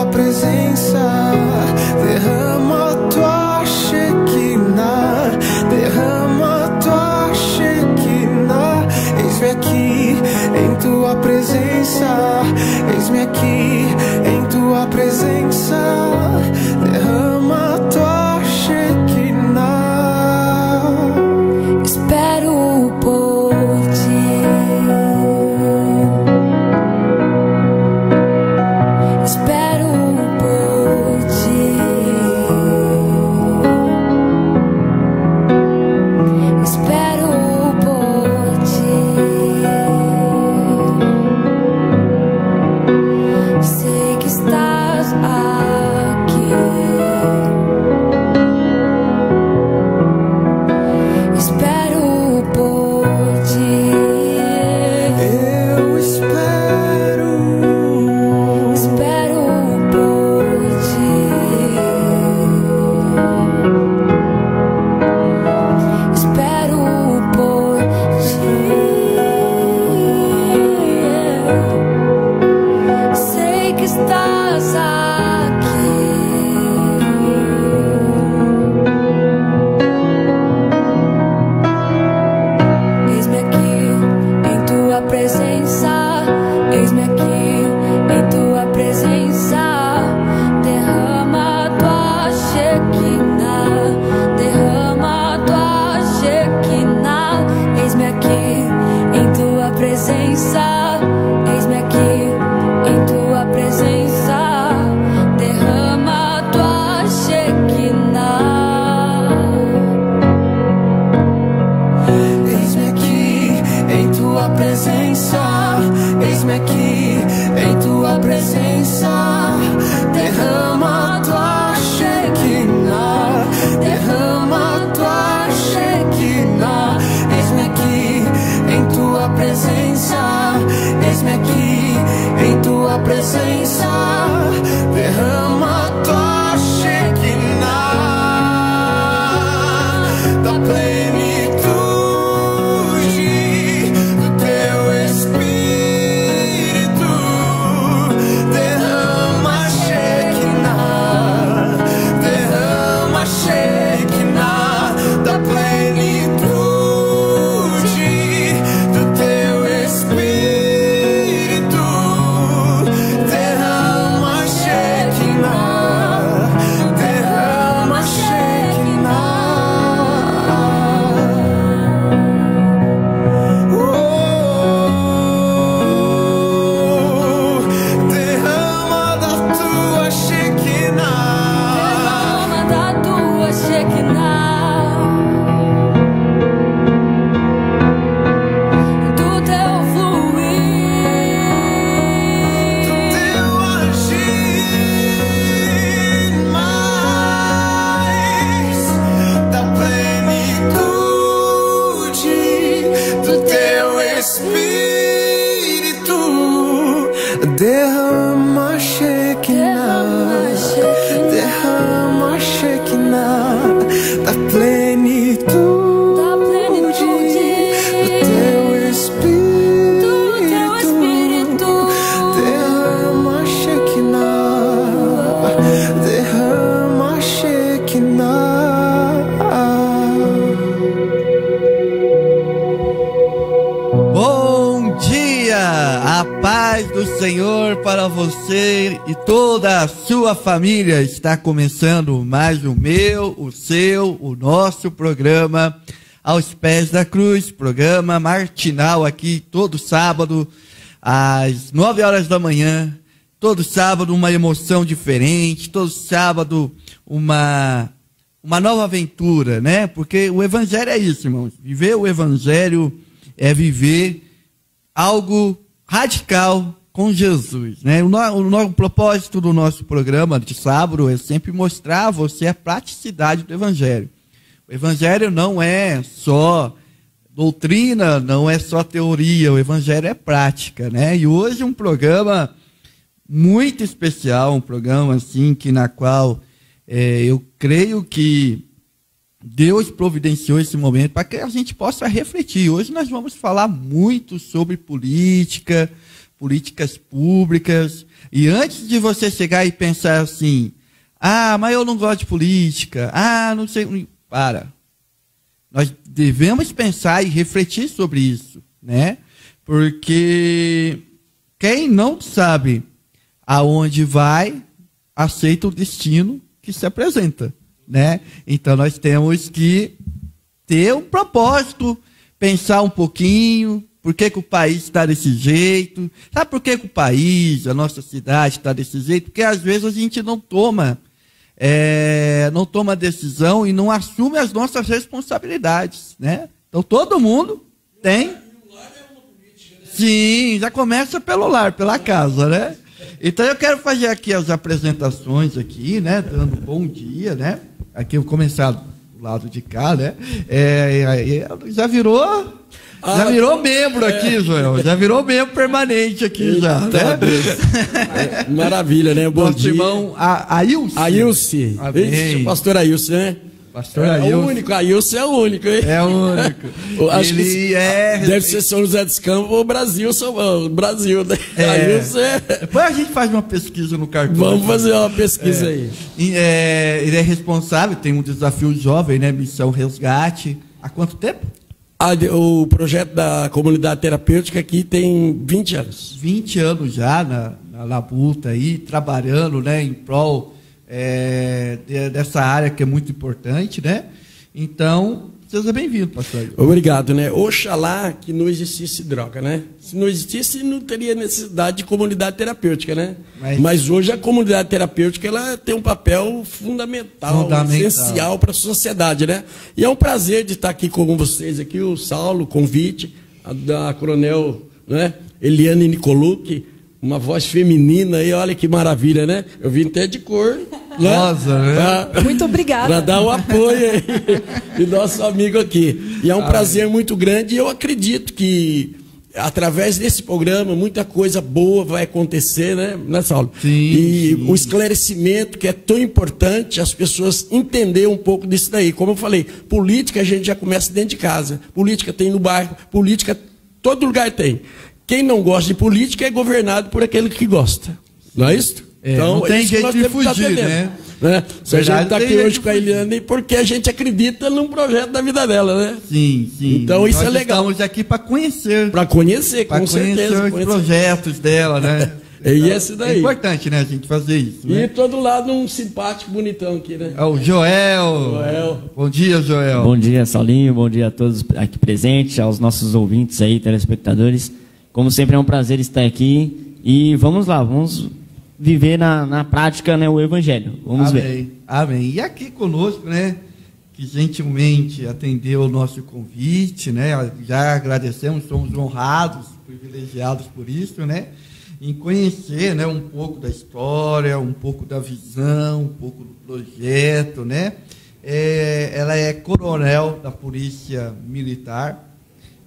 tua presença, derrama tua Shekinah, derrama tua Shekinah. Eis-me aqui em tua presença, eis-me aqui em tua presença, derrama tua Shekinah. Espero por ti, espero por ti, espero por ti. Sei que estás aqui, espero por ti. Eu espero, Espero por ti, espero por ti. Sei que estás aqui, eis-me aqui em tua presença, eis-me aqui em tua presença, derrama tua Shekinah, derrama tua Shekinah. Eis-me aqui em tua presença, eis-me aqui em tua presença, derrama tua Shekinah. eis-me aqui em tua presença, eis-me aqui em tua presença, derrama tua Shekinah, derrama tua Shekinah. Eis-me aqui em tua presença, eis-me aqui em tua presença, derrama tua Shekinah, da plenitude do teu Espírito, derrama Shekinah, derrama Shekinah, da plenitude do teu Espírito, derrama Shekinah, derrama Shekinah. Derrama da tua Shekinah, Derrama da tua Shekinah, do teu fluir, teu agir mais, da plenitude do teu Espírito, derrama Shekinah, derrama Shekinah, da plenitude do teu Espírito, derrama Shekinah, derrama Shekinah. Bom dia, a paz do Senhor para você e toda a sua família. Está começando mais o meu, o seu, o nosso programa Aos Pés da Cruz, programa matinal aqui todo sábado às 9 horas da manhã. Todo sábado uma emoção diferente, todo sábado uma nova aventura, né? Porque o evangelho é isso, irmãos. Viver o evangelho é viver algo radical com Jesus, né? O propósito do nosso programa de sábado é sempre mostrar a você a praticidade do evangelho. O evangelho não é só doutrina, não é só teoria, o evangelho é prática, né? E hoje um programa muito especial, um programa assim na qual eu creio que Deus providenciou esse momento para que a gente possa refletir. Hoje nós vamos falar muito sobre política, políticas públicas. E antes de você chegar e pensar assim, mas eu não gosto de política, não sei, para. Nós devemos pensar e refletir sobre isso, né? Porque quem não sabe aonde vai, aceita o destino que se apresenta, né? Então nós temos que ter um propósito, pensar um pouquinho, por que o país está desse jeito? Sabe por que o país, a nossa cidade está desse jeito? Porque às vezes a gente não toma decisão e não assume as nossas responsabilidades, né? Então todo mundo tem. Sim, já começa pelo lar, pela casa, né? Então eu quero fazer aqui as apresentações aqui, né? Dando bom dia, né? Aqui eu vou começar do lado de cá, né? Já virou membro aqui, Joel. Já virou membro permanente aqui já, né? Maravilha, né? Bom dia. Irmão Ailce. Ailce. Ixi, pastor Ailce, né? Pastor Ailce. É o único, Ailce é o único, hein? É o único. Acho que deve ser São José dos Campos ou Brasil, né? Ailce Depois a gente faz uma pesquisa no cartão. Vamos fazer uma pesquisa aí. Ele é responsável, tem um desafio jovem, né? Missão Resgate. Há quanto tempo? O projeto da comunidade terapêutica aqui tem 20 anos. 20 anos já na labuta aí, trabalhando, né, em prol dessa área que é muito importante, né? Então, seja bem-vindo, pastor. Obrigado, né? Oxalá que não existisse droga, né? Se não existisse, não teria necessidade de comunidade terapêutica, né? Mas hoje a comunidade terapêutica ela tem um papel fundamental. Essencial para a sociedade, né? E é um prazer de estar aqui com vocês, aqui o Saulo, convite, da coronel, né? Eliane Nicolucci, uma voz feminina aí, olha que maravilha, né? Eu vim até de cor. Rosa, né? Muito obrigada. Para dar o apoio aí do nosso amigo aqui. E é um prazer muito grande e eu acredito que através desse programa muita coisa boa vai acontecer, né, Saulo? Sim. O esclarecimento que é tão importante, as pessoas entenderem um pouco disso daí. Como eu falei, política a gente já começa dentro de casa. Política tem no bairro, política todo lugar tem. Quem não gosta de política é governado por aquele que gosta. Não é isso? Então, não tem jeito de fugir, né? Se a gente está aqui hoje com a Eliane, porque a gente acredita num projeto da vida dela, né? Sim. Então isso é legal. Estamos aqui para conhecer. Para conhecer, com certeza. Os projetos dela, né? E esse daí. É importante, né, a gente fazer isso. Né? E todo lado um simpático, bonitão aqui, né? É o Joel. Bom dia, Joel. Bom dia, Saulinho. Bom dia a todos aqui presentes, aos nossos ouvintes aí, telespectadores. Como sempre é um prazer estar aqui. E vamos lá, vamos viver na prática, né, o Evangelho. Vamos ver. Amém. E aqui conosco, né, que gentilmente atendeu o nosso convite, né, já agradecemos, somos honrados, privilegiados por isso, né, em conhecer, né, um pouco da história, um pouco da visão, um pouco do projeto, né. Ela é coronel da Polícia Militar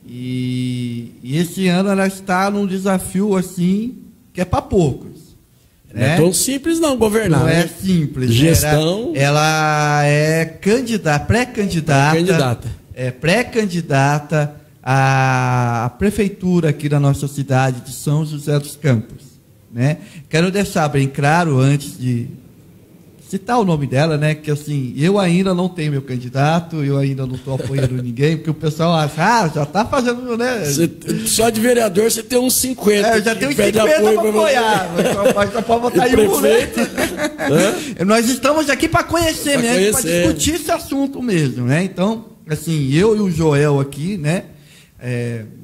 e esse ano ela está num desafio assim que é para poucos. Não é tão simples não governar. Não é simples. Gestão. Ela é pré-candidata à prefeitura aqui da nossa cidade de São José dos Campos, né? Quero deixar bem claro antes de citar o nome dela, né? Que assim, eu ainda não tenho meu candidato, eu ainda não estou apoiando ninguém, porque o pessoal acha, já está fazendo, né? Só de vereador você tem uns 50. Eu já tenho uns 50 para apoiar, mas só pode votar em um, né? Nós estamos aqui para conhecer mesmo, para discutir esse assunto mesmo, né? Então, assim, eu e o Joel aqui, né?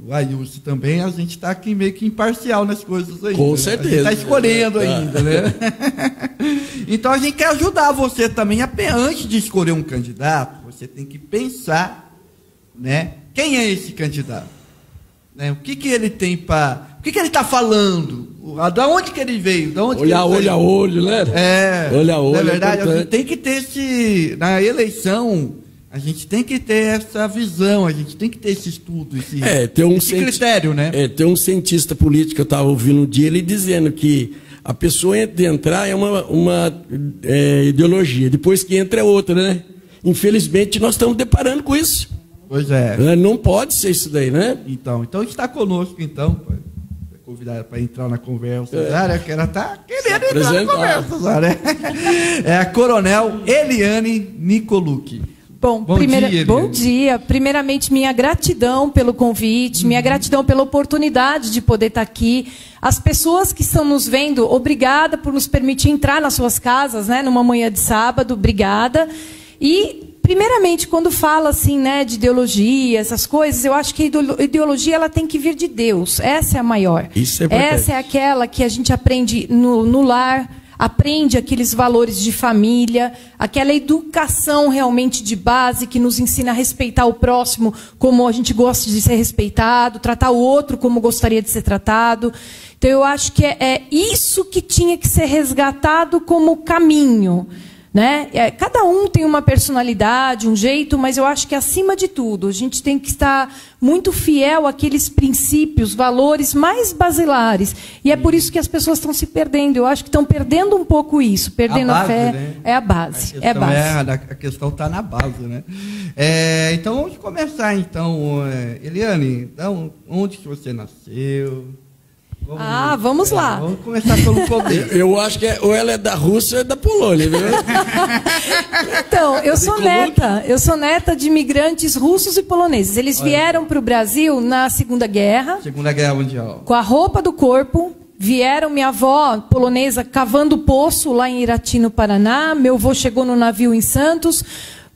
O Ailce também, a gente está aqui meio que imparcial nas coisas ainda. Com certeza. A gente está escolhendo ainda, né? Então a gente quer ajudar você também, antes de escolher um candidato, você tem que pensar, né? Quem é esse candidato? Né? O que ele tem para... O que ele está falando? Da onde que ele veio? Olho a olho, né? Olho a olho. Na verdade, a gente tem que ter na eleição... A gente tem que ter essa visão, a gente tem que ter esse estudo, esse critério, né? Tem um cientista político que eu estava ouvindo um dia, ele dizendo que a pessoa antes de entrar é uma ideologia, depois que entra é outra, né? Infelizmente, nós estamos deparando com isso. Pois é. Não pode ser isso daí, né? Então está conosco, então. convidar ela para entrar na conversa, né? Que ela tá querendo entrar na apresentar. conversa, já, né? É a Coronel Eliane Nicolucci. Bom, Bom dia, Eliane. bom dia. Primeiramente, minha gratidão pelo convite, minha gratidão pela oportunidade de poder estar aqui. As pessoas que estão nos vendo, obrigada por nos permitir entrar nas suas casas, né, numa manhã de sábado, obrigada. E, primeiramente, quando fala assim, né, de ideologia, essas coisas, eu acho que a ideologia ela tem que vir de Deus. Essa é a maior. Isso é importante. Essa é aquela que a gente aprende no lar, aprende aqueles valores de família, aquela educação realmente de base que nos ensina a respeitar o próximo como a gente gosta de ser respeitado, tratar o outro como gostaria de ser tratado. Então, eu acho que é isso que tinha que ser resgatado como caminho. Né? Cada um tem uma personalidade, um jeito, mas eu acho que, acima de tudo, a gente tem que estar muito fiel àqueles princípios, valores mais basilares. E é por isso que as pessoas estão se perdendo. Eu acho que estão perdendo um pouco isso, perdendo a fé. Né? É a base. É a base. A questão está na base, né? Então, vamos começar, então. Eliane, então, onde que você nasceu? Vamos lá. Vamos começar pelo começo. Eu acho que ou ela é da Rússia ou é da Polônia, viu? Então, eu sou neta de imigrantes russos e poloneses. Eles vieram para o Brasil na Segunda Guerra. Segunda Guerra Mundial. Com a roupa do corpo. Vieram, minha avó polonesa cavando poço lá em Irati, no Paraná. Meu avô chegou no navio em Santos.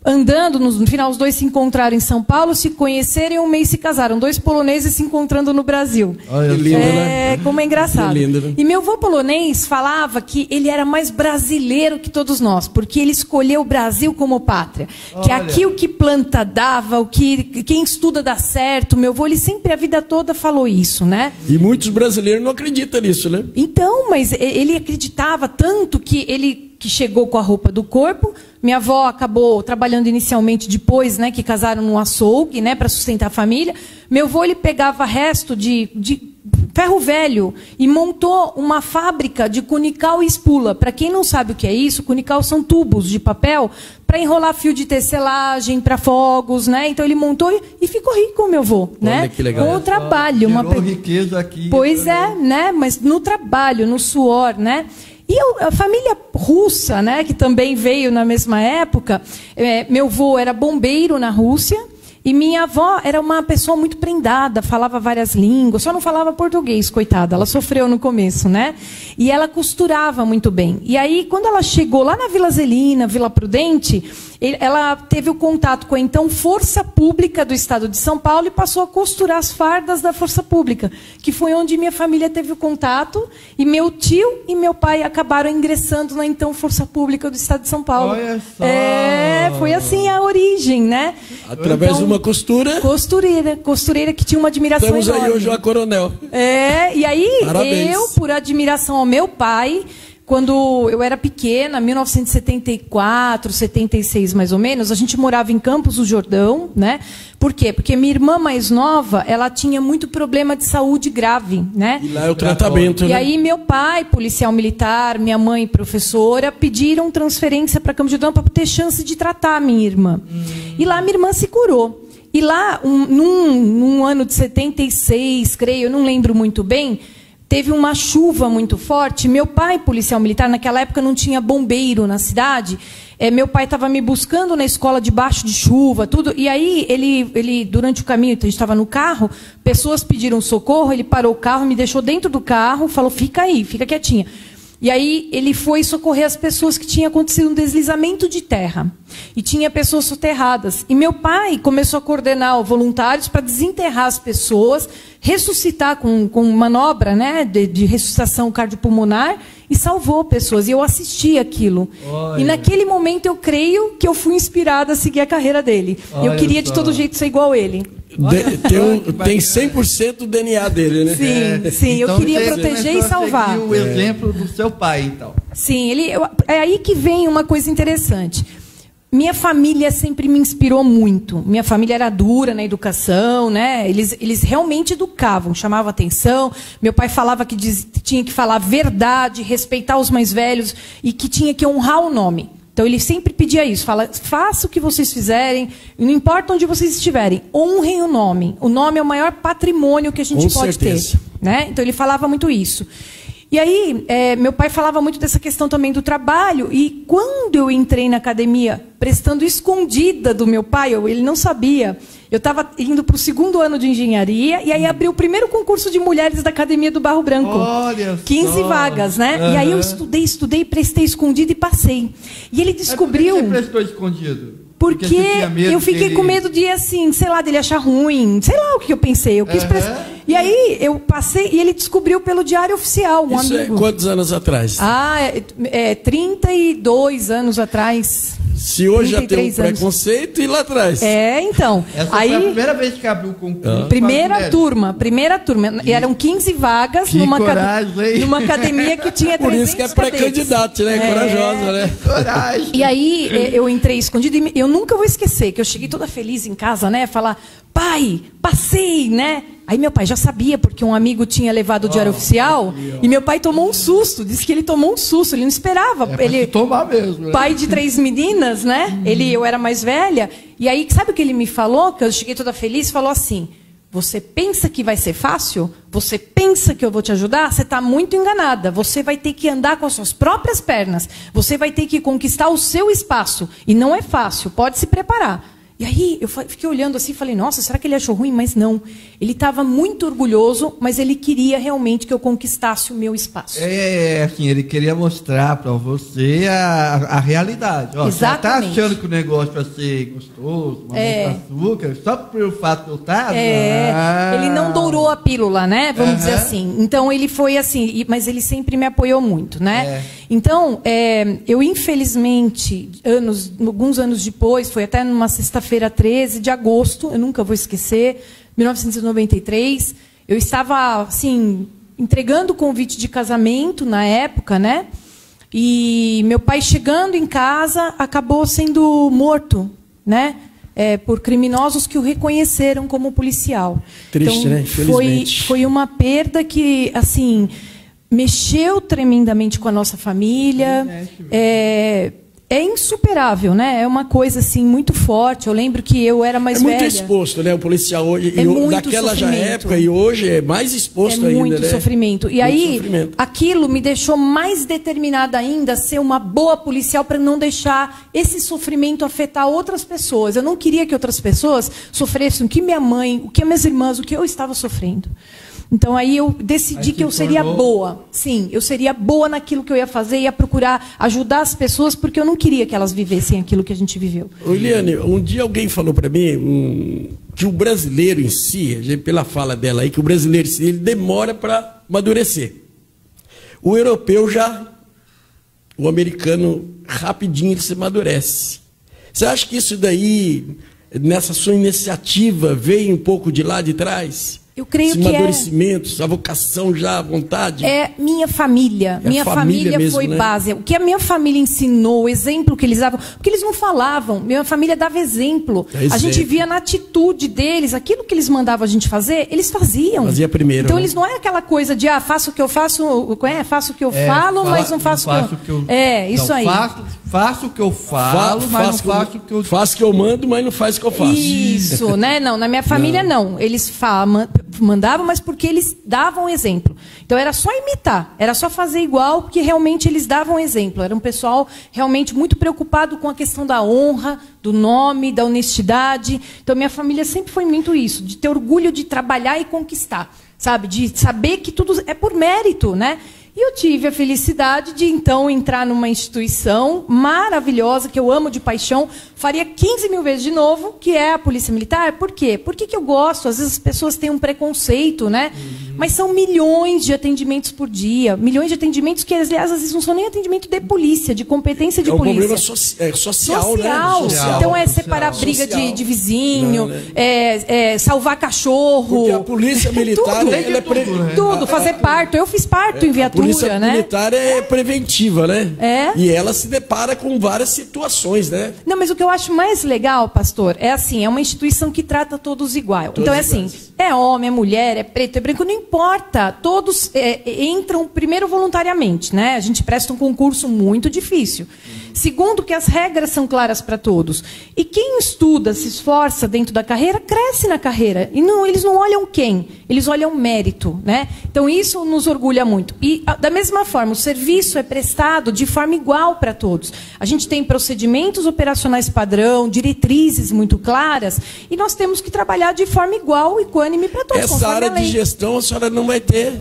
Andando, no final os dois se encontraram em São Paulo, se conheceram e um mês se casaram. 2 poloneses se encontrando no Brasil. Olha, que lindo, né? Como é engraçado. Que lindo, né? E meu avô polonês falava que ele era mais brasileiro que todos nós, porque ele escolheu o Brasil como pátria. Que aqui o que planta dava, quem estuda dá certo. Meu avô, ele sempre, a vida toda, falou isso, né? E muitos brasileiros não acreditam nisso, né? Então, mas ele acreditava tanto que chegou com a roupa do corpo. Minha avó acabou trabalhando inicialmente depois, né, que casaram num açougue, né, para sustentar a família. Meu avô, ele pegava resto de ferro velho e montou uma fábrica de cunical e espula. Para quem não sabe o que é isso, cunical são tubos de papel para enrolar fio de tecelagem, para fogos, né? Então ele montou e ficou rico, meu avô, né? Olha que legal. Com o trabalho, Gerou riqueza aqui. Pois é, né? Mas no trabalho, no suor, né? E a família russa, né, que também veio na mesma época, meu avô era bombeiro na Rússia e minha avó era uma pessoa muito prendada, falava várias línguas, só não falava português, coitada, ela sofreu no começo, né? E ela costurava muito bem. E aí, quando ela chegou lá na Vila Zelina, Vila Prudente, ela teve o contato com a então Força Pública do Estado de São Paulo e passou a costurar as fardas da Força Pública, que foi onde minha família teve o contato, e meu tio e meu pai acabaram ingressando na então Força Pública do Estado de São Paulo. Olha só. Foi assim a origem, né? Através de uma costura. Costureira que tinha uma admiração Estamos enorme. aí hoje, a Coronel. E aí, Parabéns. eu, por admiração ao meu pai, quando eu era pequena, 1974, 76 mais ou menos, a gente morava em Campos do Jordão, né? Por quê? Porque minha irmã mais nova, ela tinha muito problema de saúde grave, né? E lá é o tratamento, E né? aí meu pai, policial militar, minha mãe, professora, pediram transferência para Campos do Jordão para ter chance de tratar a minha irmã. E lá minha irmã se curou. E lá, num ano de 76, creio, eu não lembro muito bem, teve uma chuva muito forte. Meu pai, policial militar, naquela época não tinha bombeiro na cidade. Meu pai estava me buscando na escola debaixo de chuva, tudo. E aí, ele durante o caminho, a gente estava no carro, pessoas pediram socorro, ele parou o carro, me deixou dentro do carro, falou, fica aí, fica quietinha. E aí ele foi socorrer as pessoas que tinha acontecido um deslizamento de terra. E tinha pessoas soterradas. E meu pai começou a coordenar voluntários para desenterrar as pessoas, ressuscitar com manobra, né, de ressuscitação cardiopulmonar, e salvou pessoas. E eu assisti aquilo. Olha. E naquele momento eu creio que eu fui inspirada a seguir a carreira dele. Olha Eu queria de só. todo jeito ser igual a ele. Tem 100% do DNA dele, né? Sim, eu queria você proteger começou e salvar. a seguir o exemplo do seu pai, então. Sim, é aí que vem uma coisa interessante. Minha família sempre me inspirou muito. Minha família era dura na educação, né? Eles realmente educavam, chamavam atenção. Meu pai falava que tinha que falar a verdade, respeitar os mais velhos e que tinha que honrar o nome. Então, ele sempre pedia isso. Fala, faça o que vocês fizerem, não importa onde vocês estiverem, honrem o nome. O nome é o maior patrimônio que a gente Com pode certeza. ter. né? Então ele falava muito isso. E aí, meu pai falava muito dessa questão também do trabalho, e quando eu entrei na academia, prestando escondida do meu pai, ele não sabia, eu estava indo para o 2º ano de engenharia, e aí abriu o primeiro concurso de mulheres da Academia do Barro Branco. Olha 15 só. vagas, né? E aí eu estudei, prestei escondido e passei. E ele descobriu... Por que você prestou escondido? Porque você tinha medo eu fiquei com medo de, assim, sei lá, dele achar ruim. Sei lá o que eu pensei. Eu quis E aí eu passei e ele descobriu pelo Diário Oficial, um Isso amigo. quantos anos atrás? 32 anos atrás. Se hoje já tem um 33 anos. preconceito, e lá atrás? Então. Essa aí, foi a primeira vez que abriu o concurso. primeira turma. E eram 15 vagas Que numa coragem, hein? numa academia que tinha 300 Por isso que é pré-candidato, né? Corajosa, né? Coragem. E aí eu entrei escondido e eu nunca vou esquecer que eu cheguei toda feliz em casa, né? Falar, pai, passei, né? Aí meu pai já sabia, porque um amigo tinha levado o Diário Oficial, e meu pai tomou um susto, disse que ele tomou um susto, ele não esperava. Ele tomar mesmo, né? Pai de 3 meninas, né? Eu era mais velha, e aí sabe o que ele me falou? Que eu cheguei toda feliz, falou assim: você pensa que vai ser fácil? Você pensa que eu vou te ajudar? Você está muito enganada. Você vai ter que andar com as suas próprias pernas. Você vai ter que conquistar o seu espaço. E não é fácil, pode se preparar. E aí eu fiquei olhando assim e falei, nossa, será que ele achou ruim? Mas não. Ele estava muito orgulhoso, mas ele queria realmente que eu conquistasse o meu espaço. Assim, ele queria mostrar para você a realidade. Ó, você está Exatamente. achando que o negócio vai ser gostoso, uma açúcar, só pelo fato de eu estar? Ele não dourou a pílula, né? Vamos dizer assim. Então ele foi assim, mas ele sempre me apoiou muito, né? Então, eu infelizmente, alguns anos depois, foi até numa sexta-feira 13 de agosto, eu nunca vou esquecer, 1993, eu estava, assim, entregando o convite de casamento na época, né? E meu pai, chegando em casa, acabou sendo morto, né? Por criminosos que o reconheceram como policial. Triste, então, né? Infelizmente. Foi uma perda que, assim, mexeu tremendamente com a nossa família. É insuperável, né? É uma coisa assim muito forte. Eu lembro que eu era mais velha. É muito exposto, né? O policial hoje, daquela já época e hoje é mais exposto ainda, né? É muito sofrimento. E aí, aquilo me deixou mais determinada ainda a ser uma boa policial para não deixar esse sofrimento afetar outras pessoas. Eu não queria que outras pessoas sofressem o que minha mãe, o que minhas irmãs, o que eu estava sofrendo. Então aí eu decidi que eu seria boa. Sim, eu seria boa naquilo que eu ia fazer, ia procurar ajudar as pessoas, porque eu não queria que elas vivessem aquilo que a gente viveu. Eliane, um dia alguém falou para mim que o brasileiro em si, pela fala dela aí, que o brasileiro em si, ele demora para amadurecer. O europeu o americano, rapidinho ele se amadurece. Você acha que isso daí, nessa sua iniciativa, veio um pouco de lá de trás? Eu creio que amadurecimentos, a vocação já, a vontade. É minha família. Minha família mesmo, foi né? base. O que a minha família ensinou, o exemplo que eles davam. Porque eles não falavam. Minha família dava exemplo. A gente via na atitude deles. Aquilo que eles mandavam a gente fazer, eles faziam. Fazia primeiro. Então, né? eles não é aquela coisa de, faço o que eu faço, faço o que eu falo, mas não faço o que eu... isso aí. Faço o que eu falo, mas não faço o que eu... Faço o que eu mando, mas não faço o que eu faço. Isso, né? Não, na minha família não. Eles mandavam, mas porque eles davam exemplo. Então era só imitar, era só fazer igual, porque realmente eles davam exemplo. Era um pessoal realmente muito preocupado com a questão da honra, do nome, da honestidade. Então minha família sempre foi muito isso, de ter orgulho de trabalhar e conquistar, sabe? De saber que tudo é por mérito, né? E eu tive a felicidade de, então, entrar numa instituição maravilhosa, que eu amo de paixão, faria 15 mil vezes de novo, que é a Polícia Militar. Por quê? Por que eu gosto? Às vezes as pessoas têm um preconceito, né? Mas são milhões de atendimentos por dia, milhões de atendimentos que, aliás, às vezes não são nem atendimento de polícia, de competência de polícia. É um problema social, né? Social. Então é separar briga de vizinho, salvar cachorro. Porque a Polícia Militar... Tudo, fazer parto. Eu fiz parto em viatura. A Polícia Militar é preventiva, né? E ela se depara com várias situações, né? Não, mas o que eu acho mais legal, pastor, é assim, é uma instituição que trata todos igual. Então é assim, é homem, é mulher, é preto, é branco, não importa, todos entram primeiro voluntariamente, né? A gente presta um concurso muito difícil. Segundo, que as regras são claras para todos. E quem estuda, se esforça dentro da carreira, cresce na carreira. E eles não olham quem, eles olham mérito, né? Então isso nos orgulha muito. E da mesma forma, o serviço é prestado de forma igual para todos. A gente tem procedimentos operacionais padrão, diretrizes muito claras, e nós temos que trabalhar de forma igual, equânime para todos. Essa área de gestão a senhora não vai ter.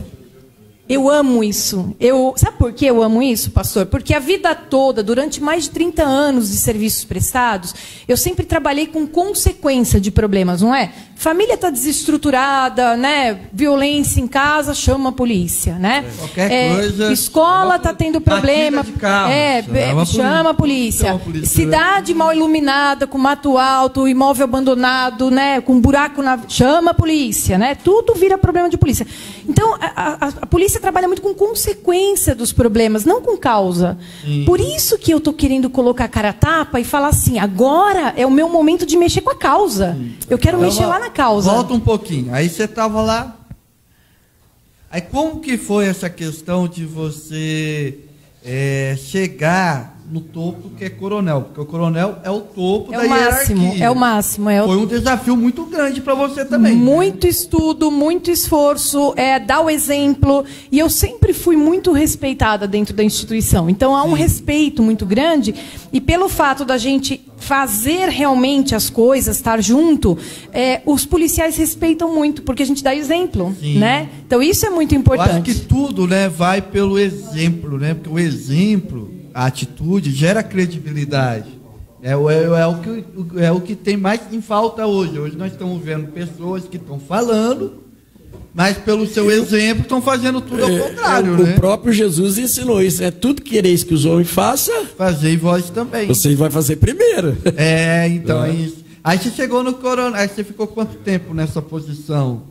Eu amo isso. Sabe por que eu amo isso, pastor? Porque a vida toda, durante mais de 30 anos de serviços prestados, eu sempre trabalhei com consequência de problemas, não é? Família está desestruturada, né? Violência em casa, chama a polícia, né? Qualquer coisa. Escola está tendo problema, batida de carro, chama a polícia. Cidade mal iluminada, com mato alto, imóvel abandonado, né? Com buraco chama a polícia, né? Tudo vira problema de polícia. Então a polícia trabalha muito com consequência dos problemas, não com causa. Por isso que eu estou querendo colocar a cara a tapa e falar assim: agora é o meu momento de mexer com a causa. Eu quero mexer lá na causa. Volta um pouquinho. Aí você estava lá. Aí como que foi essa questão de você chegar no topo, que é coronel? Porque o coronel é o topo da hierarquia. É o máximo. Foi um desafio muito grande para você também. Muito estudo, muito esforço, dar o exemplo. E eu sempre fui muito respeitada dentro da instituição. Então há um respeito muito grande. E pelo fato da gente fazer realmente as coisas, estar junto, os policiais respeitam muito, porque a gente dá exemplo, né? Então isso é muito importante. Eu acho que tudo, né, vai pelo exemplo, né? Porque o exemplo, a atitude gera credibilidade. É o que tem mais em falta hoje. Hoje nós estamos vendo pessoas que estão falando, mas pelo seu exemplo estão fazendo tudo ao contrário. O próprio Jesus ensinou isso. Tudo que quereis que os homens façam, fazei vós também. Você vai fazer primeiro. Então é isso. Aí você chegou no coronel, aí você ficou quanto tempo nessa posição?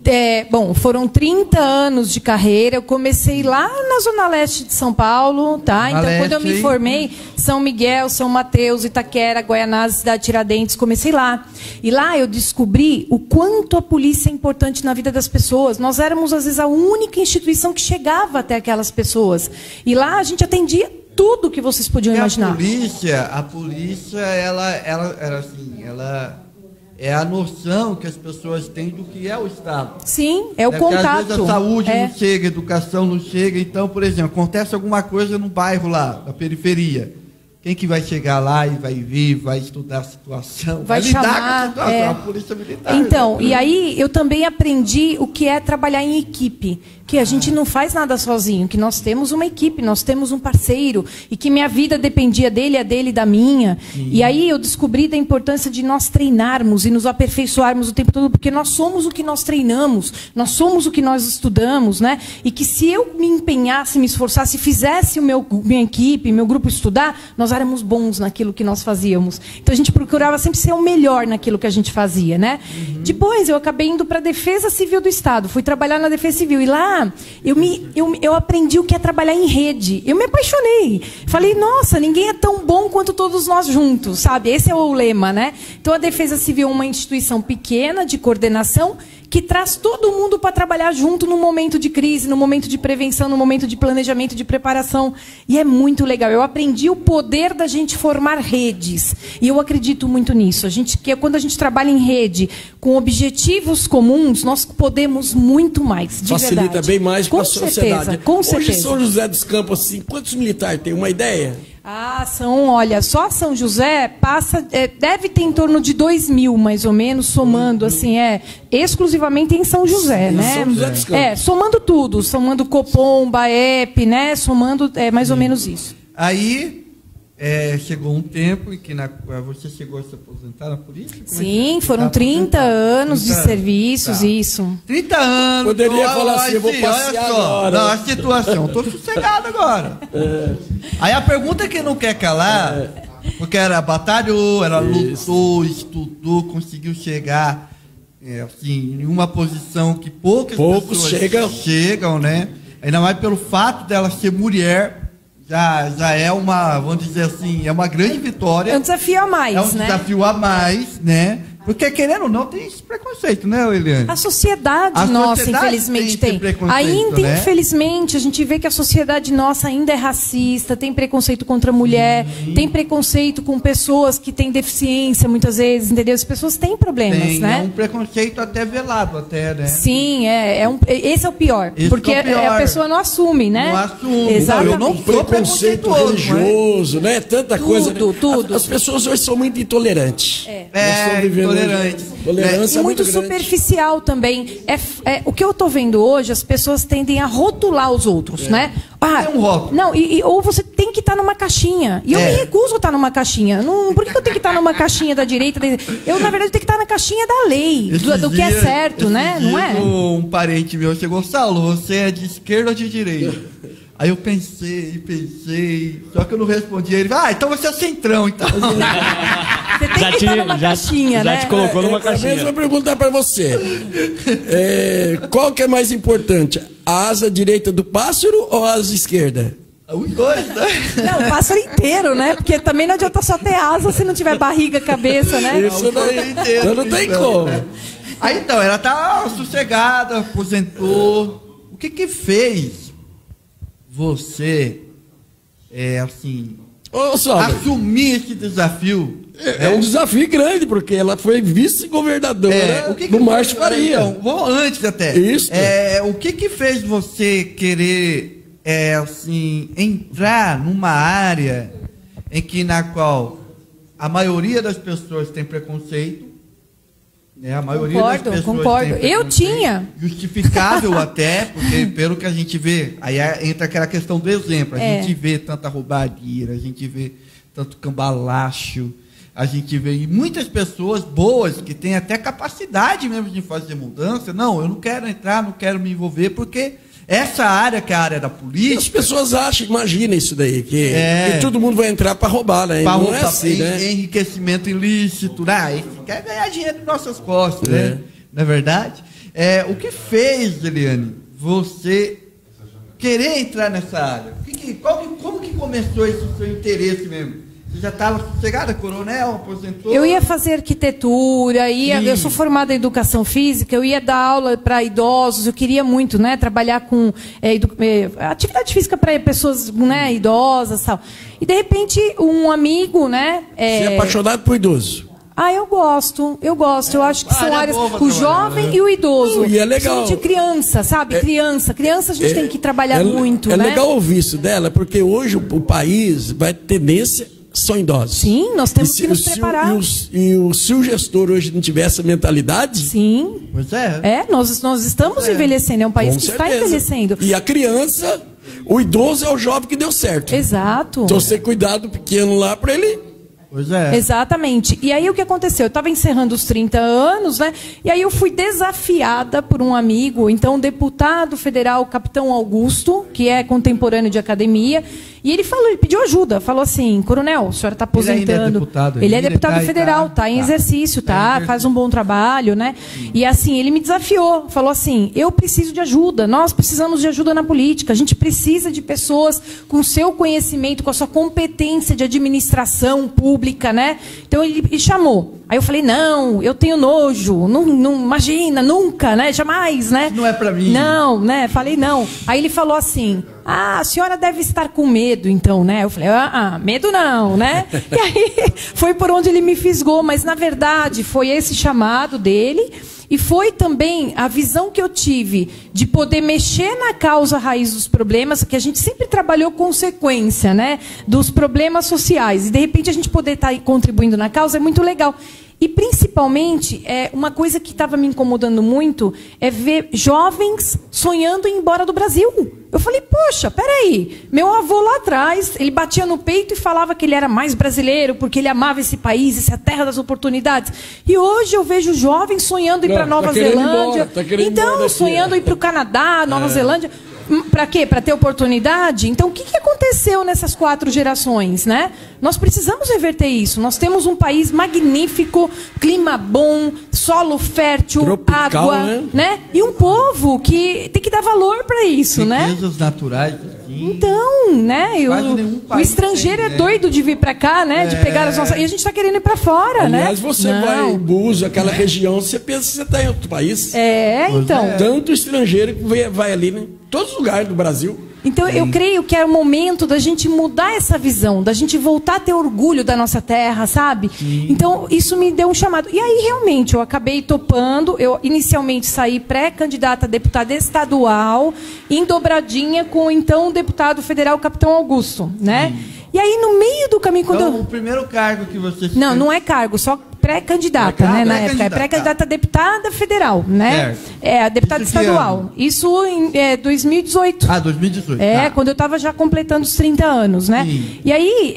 Bom, foram 30 anos de carreira. Eu comecei lá na Zona Leste de São Paulo, tá? Então, quando eu me formei, São Miguel, São Mateus, Itaquera, Guaianazes, Cidade Tiradentes, comecei lá. E lá eu descobri o quanto a polícia é importante na vida das pessoas. Nós éramos, às vezes, a única instituição que chegava até aquelas pessoas. E lá a gente atendia tudo que vocês podiam imaginar. A polícia, ela é a noção que as pessoas têm do que é o Estado. Sim, é o Porque contato. às vezes a saúde não chega, a educação não chega. Então, por exemplo, acontece alguma coisa no bairro lá, na periferia. Quem que vai chegar lá e vai vir, vai estudar a situação, vai lidar com a situação, a polícia militar. Então, e aí eu também aprendi o que é trabalhar em equipe. Que a gente não faz nada sozinho, que nós temos uma equipe, nós temos um parceiro, e que minha vida dependia dele, a dele, da minha. E aí eu descobri da importância de nós treinarmos e nos aperfeiçoarmos o tempo todo, porque nós somos o que nós treinamos, nós somos o que nós estudamos, né? E que se eu me empenhasse, me esforçasse, fizesse minha equipe, meu grupo estudar, nós éramos bons naquilo que nós fazíamos. Então a gente procurava sempre ser o melhor naquilo que a gente fazia, né? Depois eu acabei indo para a Defesa Civil do Estado, fui trabalhar na Defesa Civil, e lá eu aprendi o que é trabalhar em rede. Eu me apaixonei. Falei, nossa, ninguém é tão bom quanto todos nós juntos, sabe? Esse é o lema, né? Então a Defesa Civil é uma instituição pequena de coordenação que traz todo mundo para trabalhar junto no momento de crise, no momento de prevenção, no momento de planejamento, de preparação. E é muito legal. Eu aprendi o poder da gente formar redes. E eu acredito muito nisso. Quando a gente trabalha em rede, com objetivos comuns, nós podemos muito mais, de Facilita verdade. bem mais para a sociedade. Com Hoje, certeza. São José dos Campos, assim, quantos militares tem? Uma ideia? Olha, só São José deve ter em torno de 2.000, mais ou menos, somando, assim, exclusivamente em São José, né? São José dos Campos. Somando tudo, somando Copom, BAEP, né? Somando, mais ou menos isso. Aí, chegou um tempo em que você chegou a se aposentar na polícia? Sim, foram 30 anos de serviços, isso. 30 anos. Poderia falar assim, eu vou passear agora. Não, a situação, estou sossegado agora. Aí a pergunta que não quer calar, porque batalhou, lutou, estudou, conseguiu chegar assim, em uma posição que poucos pessoas chegam, né? Ainda mais pelo fato dela ser mulher. Já é uma, vamos dizer assim, é uma grande vitória. É um desafio a mais, né? É um desafio a mais, né? Porque, querendo ou não, tem esse preconceito, né, Eliane? A sociedade A nossa, sociedade infelizmente, tem tem. esse preconceito, Ainda, né? infelizmente, a gente vê que a sociedade nossa ainda é racista, tem preconceito contra a mulher, tem preconceito com pessoas que têm deficiência, muitas vezes, entendeu? As pessoas têm problemas, Tem, né? é um preconceito até velado, até, né? Sim, esse é o pior. Esse porque é o pior. a pessoa não assume, né? Não assume. Exatamente. Não, eu não sou Preconceito preconceituoso, religioso, né? Tanta coisa. né? tudo. As pessoas hoje são muito intolerantes. Nós estamos vivendo hoje- intolerante. Tolerância E muito grande. superficial também. O que eu estou vendo hoje, as pessoas tendem a rotular os outros, né? É um rótulo. Não, ou você tem que estar numa caixinha. E eu me recuso a estar numa caixinha. Não, por que eu tenho que estar numa caixinha da direita? Eu, na verdade, tenho que estar na caixinha da lei, do que é certo, né? Não é? Um parente meu chegou, Saulo, você é de esquerda ou de direita? Aí eu pensei, só que eu não respondi. Ele falou, então você é centrão, então. Você tem que estar numa caixinha, já né? te colocou numa A mesma caixinha. pergunta para você. Qual que é mais importante? A asa direita do pássaro ou a asa esquerda? Os dois, né? Não, o pássaro inteiro, né? Porque também não adianta só ter asa se não tiver barriga, cabeça, né? Isso então não tem como. Aí então, ela tá sossegada, aposentou. O que fez você, assim, Ô, Saulo, assumir esse desafio? é um desafio grande, porque ela foi vice-governadora O que do Márcio Faria. Então, vou antes até. Isso. O que fez você querer, assim, entrar numa área na qual a maioria das pessoas tem preconceito? Né? A maioria das pessoas Concordo. tem Eu preconceito, tinha. justificável até, porque pelo que a gente vê, aí entra aquela questão do exemplo. A gente vê tanta roubaria, a gente vê tanto cambalacho, a gente vê e muitas pessoas boas que têm até capacidade mesmo de fazer mudança. Não, eu não quero entrar, não quero me envolver, porque essa área que é a área da As política, pessoas acham, imagina isso daí, que todo mundo vai entrar para roubar, né? para Não é assim, né? enriquecimento ilícito, né? Quer ganhar dinheiro nas nossas costas, né? Não é verdade? O que fez, Eliane, você querer entrar nessa área? Como que começou esse seu interesse mesmo? Você já estava sossegada, coronel, aposentou? Eu ia fazer arquitetura, eu sou formada em educação física, eu ia dar aula para idosos, eu queria muito, né, trabalhar com atividade física para pessoas, né, idosas e tal. E de repente um amigo, né? Você é apaixonado por idoso. Eu gosto. Eu acho que são áreas. boa pra O trabalhar, jovem né? e o idoso. E é legal. De criança, sabe? Criança a gente tem que trabalhar muito, é né? legal ouvir isso dela, porque hoje o país vai ter tendência são idosos. Sim, nós temos que nos preparar. Se o gestor hoje não tiver essa mentalidade, Sim. Pois é. Nós estamos envelhecendo, é um país com que certeza. está envelhecendo. E a criança, o idoso é o jovem que deu certo. Exato. Então você cuidar do pequeno lá para ele. Pois é. Exatamente. E aí o que aconteceu? Eu estava encerrando os 30 anos, né? E aí eu fui desafiada por um amigo, então deputado federal, Capitão Augusto, que é contemporâneo de academia, e ele pediu ajuda, falou assim, coronel, a senhora está aposentando. Ele ainda é deputado, Ele é ainda deputado federal, está em exercício, faz um bom trabalho, né? E assim, ele me desafiou, falou assim, eu preciso de ajuda, nós precisamos de ajuda na política, a gente precisa de pessoas com seu conhecimento, com a sua competência de administração pública, né? Então ele me chamou. Aí eu falei, não, eu tenho nojo, não imagina, nunca, né? Jamais, né? Isso não é pra mim. Não, né? Falei, não. Aí ele falou assim, a senhora deve estar com medo, então, né? Eu falei, medo não, né? E aí foi por onde ele me fisgou, mas na verdade foi esse chamado dele. E foi também a visão que eu tive de poder mexer na causa raiz dos problemas, que a gente sempre trabalhou consequência, né, dos problemas sociais. E, de repente, a gente poder estar contribuindo na causa é muito legal. E, principalmente, uma coisa que estava me incomodando muito é ver jovens sonhando em ir embora do Brasil. Eu falei, poxa, peraí, meu avô lá atrás, ele batia no peito e falava que ele era mais brasileiro, porque ele amava esse país, essa é a terra das oportunidades. E hoje eu vejo jovens sonhando em ir para Nova Zelândia. Então, sonhando em ir para o Canadá, Nova Zelândia. Para quê? Para ter oportunidade? Então, o que aconteceu nessas 4 gerações, né? Nós precisamos reverter isso. Nós temos um país magnífico, clima bom, solo fértil, tropical, água, né? E um povo que tem que dar valor para isso, né? Riquezas naturais, sim. Então, né? Quase nenhum O país estrangeiro tem, é né? doido de vir pra cá, né? De pegar as nossas. E a gente tá querendo ir pra fora, né? Aliás, você vai em Búzios, aquela região, você pensa que você está em outro país. Então. Tanto estrangeiro que vai ali, né? Todos os lugares do Brasil. Então, eu creio que é o momento da gente mudar essa visão, da gente voltar a ter orgulho da nossa terra, sabe? Então, isso me deu um chamado. E aí, realmente, eu acabei topando. Eu, inicialmente, saí pré-candidata a deputada estadual, em dobradinha com, então, o deputado federal, Capitão Augusto, né? E aí, no meio do caminho, quando Então, eu... o primeiro cargo que você... Não é cargo, só pré-candidata, né? Na época. É pré-candidata a deputada federal, né? Certo. É, a deputada Isso que estadual. ano? Isso em 2018. 2018. É, tá. quando eu estava já completando os 30 anos, né? Sim. E aí,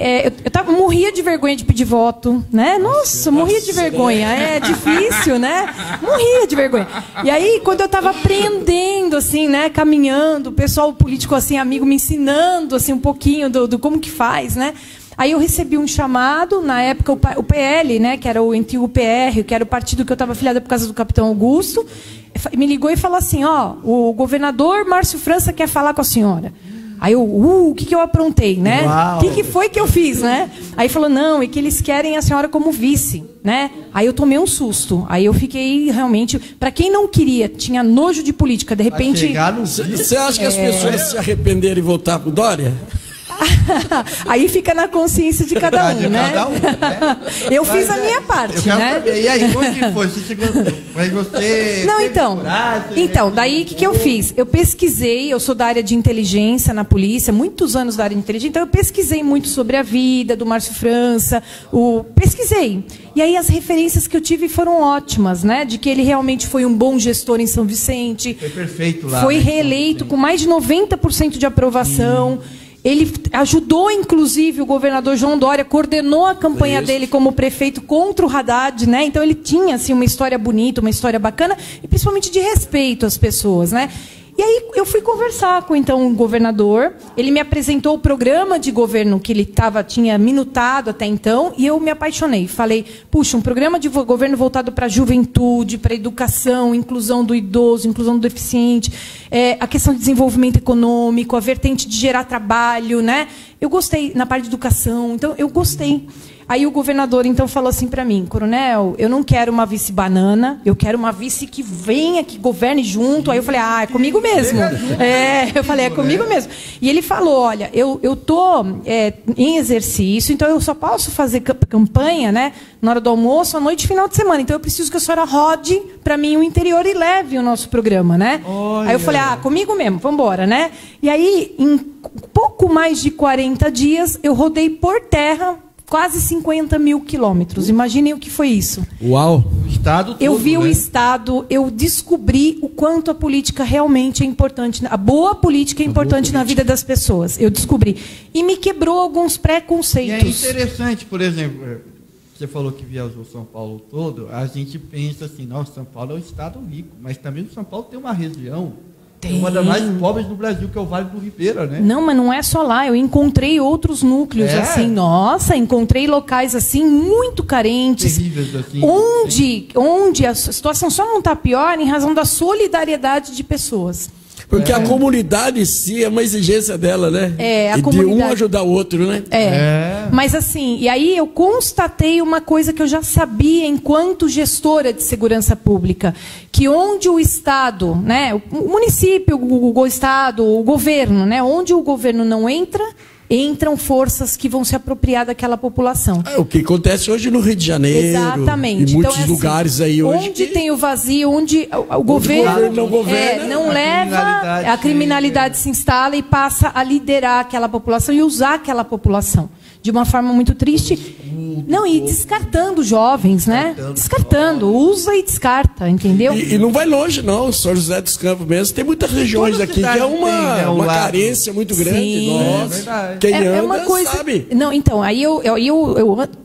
morria de vergonha de pedir voto, né? Nossa, morria de vergonha. É difícil, né? Morria de vergonha. E aí, quando eu estava aprendendo, assim, né? Caminhando, o pessoal político, assim, amigo, me ensinando, assim, um pouquinho do como que faz, né? Aí eu recebi um chamado, na época o PL, né, que era o antigo PR, que era o partido que eu estava afiliada por causa do Capitão Augusto, me ligou e falou assim, o governador Márcio França quer falar com a senhora. Aí eu, o que eu aprontei, né? O que foi que eu fiz, né? Aí falou, não, é que eles querem a senhora como vice, né? Aí eu tomei um susto. Aí eu fiquei realmente... Para quem não queria, tinha nojo de política, de repente... Você acha que as pessoas se arrependeram e voltar pro Dória? Aí fica na consciência de cada um, né? Eu fiz a minha parte, né? Saber. E aí, como que foi? Você chegou... Mas você... Não, então, daí o que eu fiz? Eu pesquisei, eu sou da área de inteligência na polícia, muitos anos da área de inteligência, então eu pesquisei muito sobre a vida do Márcio França, pesquisei. E aí as referências que eu tive foram ótimas, né? De que ele realmente foi um bom gestor em São Vicente. Foi perfeito lá. Foi né? reeleito com mais de 90% de aprovação. Ele ajudou, inclusive, o governador João Dória, coordenou a campanha dele como prefeito contra o Haddad, né? Então ele tinha assim uma história bonita, uma história bacana e principalmente de respeito às pessoas, né? E aí eu fui conversar com então o governador. Ele me apresentou o programa de governo que ele tinha minutado até então e eu me apaixonei. Falei, puxa, um programa de governo voltado para a juventude, para a educação, inclusão do idoso, inclusão do deficiente, a questão de desenvolvimento econômico, a vertente de gerar trabalho, né? Eu gostei na parte de educação, então eu gostei. Aí o governador, então, falou assim para mim, coronel, eu não quero uma vice-banana, eu quero uma vice que venha, que governe junto. Aí eu falei, é comigo mesmo. Eu falei, é comigo mesmo. E ele falou, olha, eu estou em exercício, então eu só posso fazer campanha, né, na hora do almoço, à noite e final de semana. Então eu preciso que a senhora rode para mim o interior e leve o nosso programa, né? Olha. Aí eu falei, comigo mesmo, vamos embora, né? E aí, em pouco mais de 40 dias, eu rodei por terra quase 50 mil quilômetros. Imaginem o que foi isso. Uau! O estado todo, eu vi né? o estado, eu descobri o quanto a política realmente é importante, a boa política é importante na vida das pessoas. Eu descobri. E me quebrou alguns preconceitos. E é interessante, por exemplo, você falou que viajou São Paulo todo, a gente pensa assim, nossa, São Paulo é um estado rico, mas também o São Paulo tem uma região uma das mais pobres do Brasil, que é o Vale do Ribeira, né? Não, mas não é só lá. Eu encontrei outros núcleos, assim. Nossa, encontrei locais, assim, muito carentes. Terríveis, assim. Onde a situação só não está pior em razão da solidariedade de pessoas. Porque a comunidade em si é uma exigência dela, né? A comunidade. De um ajudar o outro, né? Mas assim, e aí eu constatei uma coisa que eu já sabia enquanto gestora de segurança pública, que onde o Estado, né, o município, o Estado, o governo, né, onde o governo não entra, entram forças que vão se apropriar daquela população. É o que acontece hoje no Rio de Janeiro. Exatamente. Em muitos então, lugares aí hoje. Onde tem o vazio, onde o governo não governa, não leva, a criminalidade se instala e passa a liderar aquela população e usar aquela população. De uma forma muito triste. Não, e descartando jovens, né? Descartando. Usa e descarta, entendeu? E não vai longe, não. São José dos Campos mesmo. Tem muitas regiões aqui que é uma carência muito grande. Sim. Nossa, quem anda uma coisa... sabe. Não, então, aí eu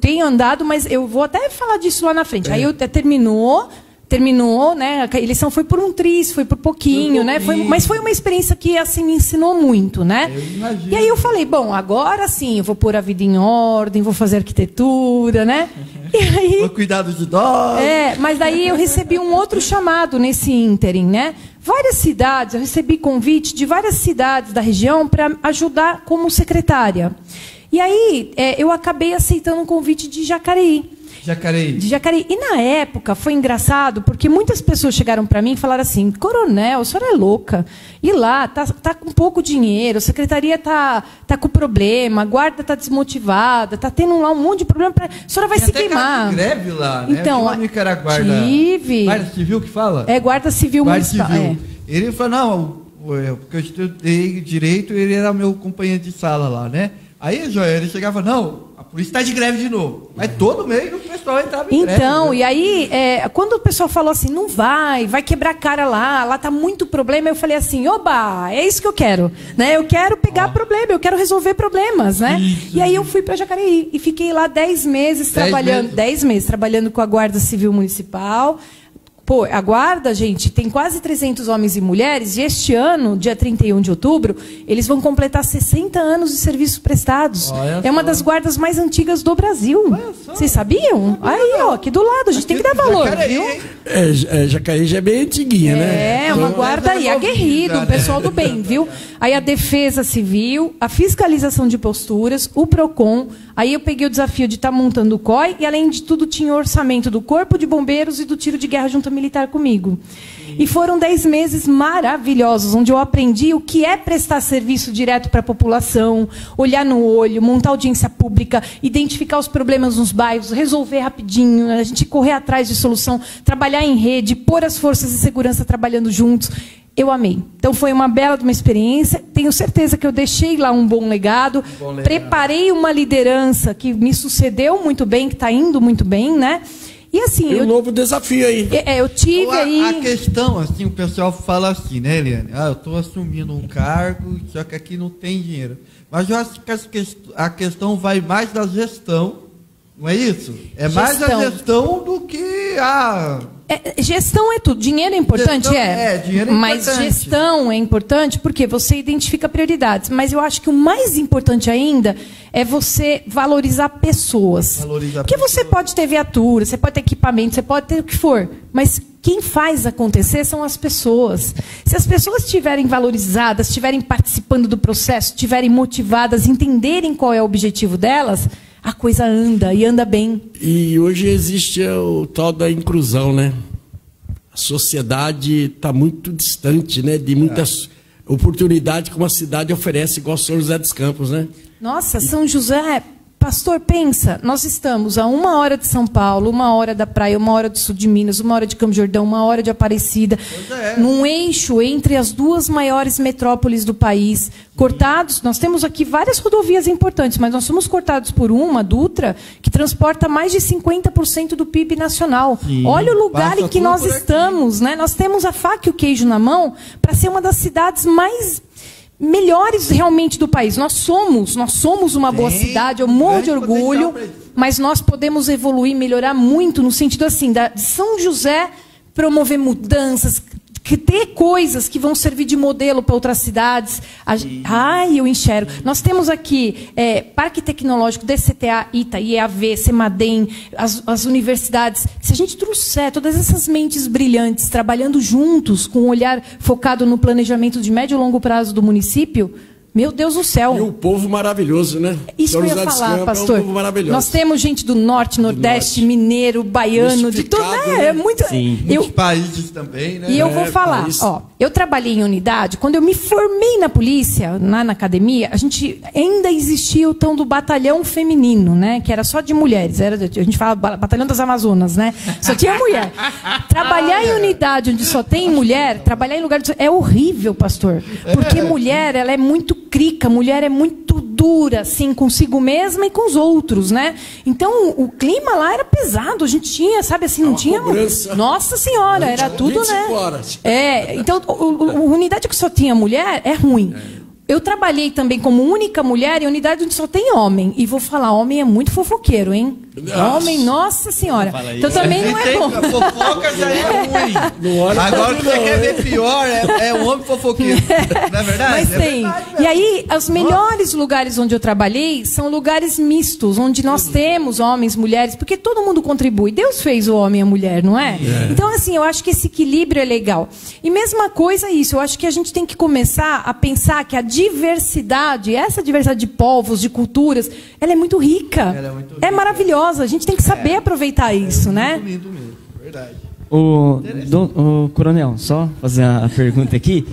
tenho andado, mas eu vou até falar disso lá na frente. Aí terminou terminou, né? A eleição foi por um triz, foi por pouquinho, né? Mas foi uma experiência que assim me ensinou muito, né? E aí eu falei, bom, agora sim, eu vou pôr a vida em ordem, vou fazer arquitetura, né? E aí, Vou cuidar dos idosos. mas daí eu recebi um outro chamado nesse ínterim, né? Várias cidades, eu recebi convite de várias cidades da região para ajudar como secretária. E aí eu acabei aceitando um convite de Jacareí. De Jacareí. E na época foi engraçado, porque muitas pessoas chegaram para mim e falaram assim, coronel, a senhora é louca. E lá, tá com pouco dinheiro, a secretaria tá com problema, a guarda tá desmotivada, tá tendo lá um monte de problema, a senhora vai se queimar. Tem greve lá, né? Então, que era guarda... tive. Guarda civil que fala? É, guarda civil municipal. Civil. Ele falou, não, porque eu estudei direito, ele era meu companheiro de sala lá, né? Aí, Joel, ele chegava, não, a polícia está de greve de novo. Mas todo mês o pessoal entrava em greve. Então, né? e aí, quando o pessoal falou assim, não vai quebrar a cara lá tá muito problema, eu falei assim, oba, é isso que eu quero, né? Eu quero pegar problema, eu quero resolver problemas, né? Isso. E aí eu fui para Jacareí e fiquei lá 10 meses trabalhando, 10 meses trabalhando com a Guarda Civil Municipal. Pô, a guarda, gente, tem quase 300 homens e mulheres, e este ano, dia 31 de outubro, eles vão completar 60 anos de serviços prestados. É uma das guardas mais antigas do Brasil. Vocês sabiam? Aí, ó, aqui do lado, a gente tem que dar valor, viu? Jacareí já é bem antiguinha, né? É, uma guarda aí, aguerrida, um pessoal do bem, viu? Aí a Defesa Civil, a fiscalização de posturas, o PROCON. Aí eu peguei o desafio de estar montando o COI e, além de tudo, tinha o orçamento do Corpo de Bombeiros e do Tiro de Guerra Junta Militar comigo. E foram 10 meses maravilhosos, onde eu aprendi o que é prestar serviço direto para a população, olhar no olho, montar audiência pública, identificar os problemas nos bairros, resolver rapidinho, a gente correr atrás de solução, trabalhar em rede, pôr as forças de segurança trabalhando juntos. Eu amei. Então foi uma bela de uma experiência. Tenho certeza que eu deixei lá um bom legado. Preparei uma liderança que me sucedeu muito bem, que está indo muito bem, né? E assim, um novo desafio aí. Eu tive aí... A questão, assim, o pessoal fala assim, né, Eliane? Eu estou assumindo um cargo, só que aqui não tem dinheiro. Mas eu acho que a questão vai mais da gestão, não é isso? É mais a gestão do que a... Gestão é tudo. Dinheiro é importante? Dinheiro é importante. Mas gestão é importante porque você identifica prioridades. Mas eu acho que o mais importante ainda é você valorizar pessoas. Porque você pode ter viatura, você pode ter equipamento, você pode ter o que for. Mas quem faz acontecer são as pessoas. Se as pessoas estiverem valorizadas, estiverem participando do processo, estiverem motivadas, entenderem qual é o objetivo delas, a coisa anda, e anda bem. E hoje existe o tal da inclusão, né? A sociedade está muito distante, né? De muitas oportunidades que uma cidade oferece, igual São José dos Campos, né? Nossa, São José... Pastor, pensa, nós estamos a 1 hora de São Paulo, 1 hora da praia, 1 hora do sul de Minas, 1 hora de Campo Jordão, 1 hora de Aparecida, num eixo entre as 2 maiores metrópoles do país, cortados. Nós temos aqui várias rodovias importantes, mas nós somos cortados por uma, Dutra, que transporta mais de 50% do PIB nacional. Sim, olha o lugar em que nós estamos, né? Nós temos a faca e o queijo na mão para ser uma das cidades melhores realmente do país. Nós somos uma boa cidade, eu morro de orgulho, mas nós podemos evoluir, melhorar muito no sentido assim, de São José promover mudanças, que ter coisas que vão servir de modelo para outras cidades. Eu enxergo. Nós temos aqui Parque Tecnológico, DCTA, ITA, IEAV, CEMADEM, as universidades. Se a gente trouxer todas essas mentes brilhantes trabalhando juntos, com um olhar focado no planejamento de médio e longo prazo do município, meu Deus do céu. E o povo maravilhoso, né? Isso que eu ia falar, pastor. É um povo maravilhoso. Nós temos gente do norte, nordeste, mineiro, baiano, de tudo. Né? É muito. Muitos países também, né? E eu vou falar, eu trabalhei em unidade, quando eu me formei na polícia, na academia, a gente ainda existia o tão do batalhão feminino, né? Que era só de mulheres. A gente fala batalhão das Amazonas, né? Só tinha mulher. Trabalhar em unidade onde só tem mulher, trabalhar em lugar é horrível, pastor. Porque mulher, ela é muito crica, mulher é muito dura, assim, consigo mesma e com os outros, né? Então, o clima lá era pesado, a gente tinha, sabe assim, não tinha... Cobrança. Nossa Senhora, era tudo, né? Horas. Então, unidade que só tinha mulher é ruim. Eu trabalhei também como única mulher em unidade onde só tem homem. E vou falar, homem é muito fofoqueiro, hein? Homem, nossa senhora. Fala aí. Então também não é bom. A fofoca já é ruim. Não olha Agora pra que mim, você não, quer né? ver pior é o homem fofoqueiro. Não é verdade? Mas É tem. verdade, E aí, os melhores lugares onde eu trabalhei são lugares mistos, onde nós temos homens, mulheres, porque todo mundo contribui. Deus fez o homem e a mulher, não é? Então, assim, eu acho que esse equilíbrio é legal. E mesma coisa isso, eu acho que a gente tem que começar a pensar que a diversidade, essa diversidade de povos, de culturas, ela é muito rica. Ela é muito É rica. maravilhosa. A gente tem que saber aproveitar isso, né? Muito lindo mesmo, verdade. O Coronel, só fazer a pergunta aqui.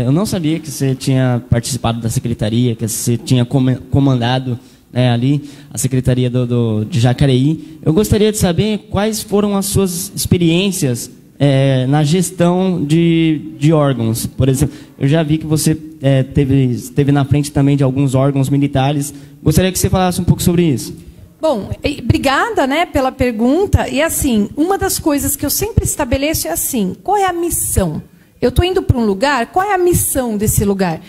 Eu não sabia que você tinha participado da secretaria, que você tinha comandado ali a secretaria de Jacareí. Eu gostaria de saber quais foram as suas experiências na gestão de órgãos. Por exemplo, eu já vi que você esteve na frente também de alguns órgãos militares. Gostaria que você falasse um pouco sobre isso. Bom, obrigada, né, pela pergunta. E assim, uma das coisas que eu sempre estabeleço é assim: qual é a missão? Eu estou indo para um lugar, qual é a missão desse lugar?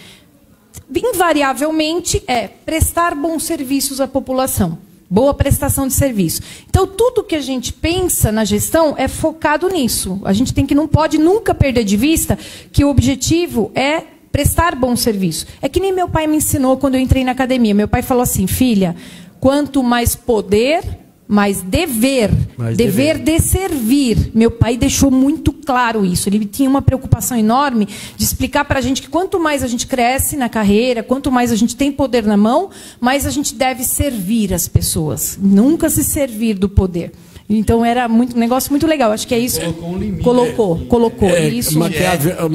Invariavelmente é prestar bons serviços à população. Boa prestação de serviço. Então, tudo que a gente pensa na gestão é focado nisso. A gente não pode nunca perder de vista que o objetivo é prestar bom serviço. É que nem meu pai me ensinou quando eu entrei na academia. Meu pai falou assim: filha, quanto mais poder, mais dever. Dever de servir. Meu pai deixou muito claro isso. Ele tinha uma preocupação enorme de explicar para a gente que quanto mais a gente cresce na carreira, quanto mais a gente tem poder na mão, mais a gente deve servir as pessoas. Nunca se servir do poder. Então era um negócio muito legal. Acho que é isso. Colocou um limite. Colocou. Isso.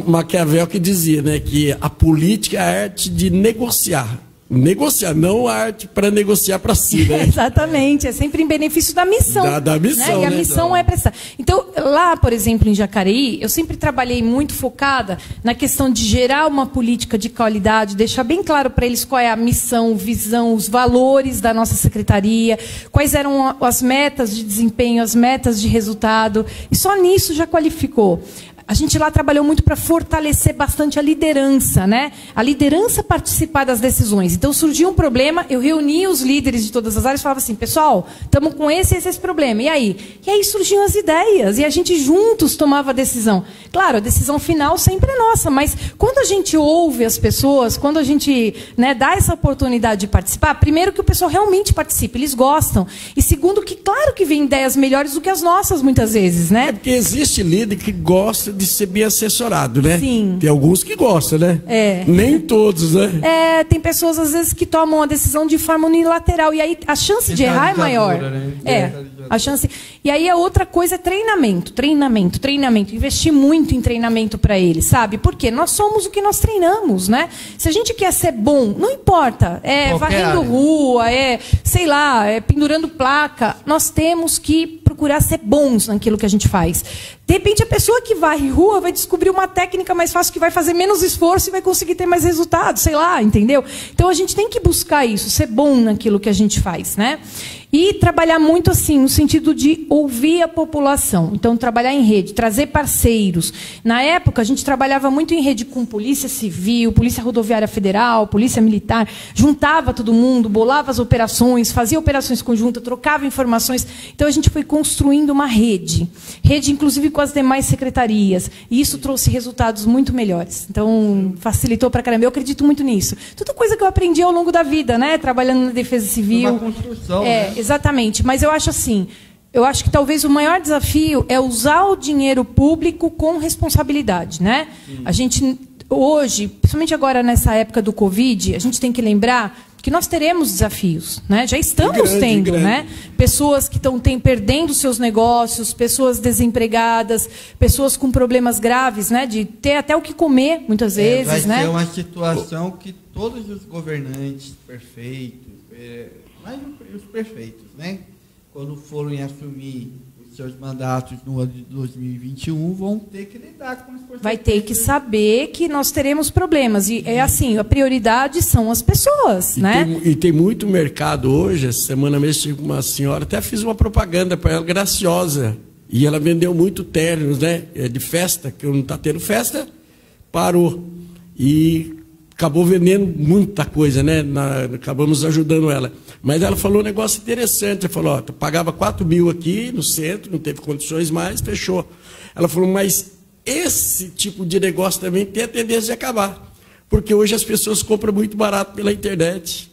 Maquiavel que dizia, né, que a política é a arte de negociar. Negociar, não a arte para negociar para si, né? Exatamente, é sempre em benefício da missão. Da missão, né? E a né? missão é prestar. Então, lá, por exemplo, em Jacareí, eu sempre trabalhei muito focada na questão de gerar uma política de qualidade, deixar bem claro para eles qual é a missão, visão, os valores da nossa secretaria, quais eram as metas de desempenho, as metas de resultado, e só nisso já qualificou. A gente lá trabalhou muito para fortalecer bastante a liderança, né? A liderança participar das decisões. Então, surgiu um problema, eu reunia os líderes de todas as áreas e falava assim: pessoal, estamos com esse problema, e aí? E aí surgiam as ideias, e a gente juntos tomava a decisão. Claro, a decisão final sempre é nossa, mas quando a gente ouve as pessoas, quando a gente, né, dá essa oportunidade de participar, primeiro que o pessoal realmente participa, eles gostam. E segundo que, claro que vem ideias melhores do que as nossas, muitas vezes, né? É porque existe líder que gosta de ser bem assessorado, né? Sim. Tem alguns que gostam, né? É. Nem todos, né? Tem pessoas, às vezes, que tomam a decisão de forma unilateral. E aí a chance de errar é maior. Né? A chance. E aí a outra coisa é treinamento. Investir muito em treinamento para eles, sabe? Porque nós somos o que nós treinamos, né? Se a gente quer ser bom, não importa. Varrendo rua, sei lá, pendurando placa. Nós temos que procurar ser bons naquilo que a gente faz. De repente, a pessoa que varre rua vai descobrir uma técnica mais fácil que vai fazer menos esforço e vai conseguir ter mais resultado, sei lá, entendeu? Então, a gente tem que buscar isso, ser bom naquilo que a gente faz, né? E trabalhar muito assim, no sentido de ouvir a população. Então, trabalhar em rede, trazer parceiros. Na época, a gente trabalhava muito em rede com Polícia Civil, Polícia Rodoviária Federal, Polícia Militar. Juntava todo mundo, bolava as operações, fazia operações conjuntas, trocava informações. Então, a gente foi construindo uma rede. Rede, inclusive, com as demais secretarias. E isso trouxe resultados muito melhores. Então, facilitou pra caramba. Eu acredito muito nisso. Tudo coisa que eu aprendi ao longo da vida, né? Trabalhando na Defesa Civil. Uma construção, né? Exatamente, mas eu acho assim, eu acho que talvez o maior desafio é usar o dinheiro público com responsabilidade, né? A gente, hoje, principalmente agora nessa época do Covid, a gente tem que lembrar que nós teremos desafios, né? Já estamos tendo, né? Pessoas que estão perdendo seus negócios, pessoas desempregadas, pessoas com problemas graves, né? De ter até o que comer, muitas vezes, né? Vai ser uma situação que todos os governantes perfeitos, mas os perfeitos, né? Quando forem assumir os seus mandatos no ano de 2021, vão ter que lidar com as consequências. Vai ter que saber que nós teremos problemas. E é assim, a prioridade são as pessoas, né? E tem muito mercado hoje. Essa semana mesmo tive uma senhora, até fiz uma propaganda para ela, graciosa. E ela vendeu muito ternos, né? De festa, que não está tendo festa, parou. E acabou vendendo muita coisa, né? Acabamos ajudando ela. Mas ela falou um negócio interessante. Ela falou, ó, tu pagava 4 mil aqui no centro, não teve condições mais, fechou. Ela falou, mas esse tipo de negócio também tem a tendência de acabar. Porque hoje as pessoas compram muito barato pela internet.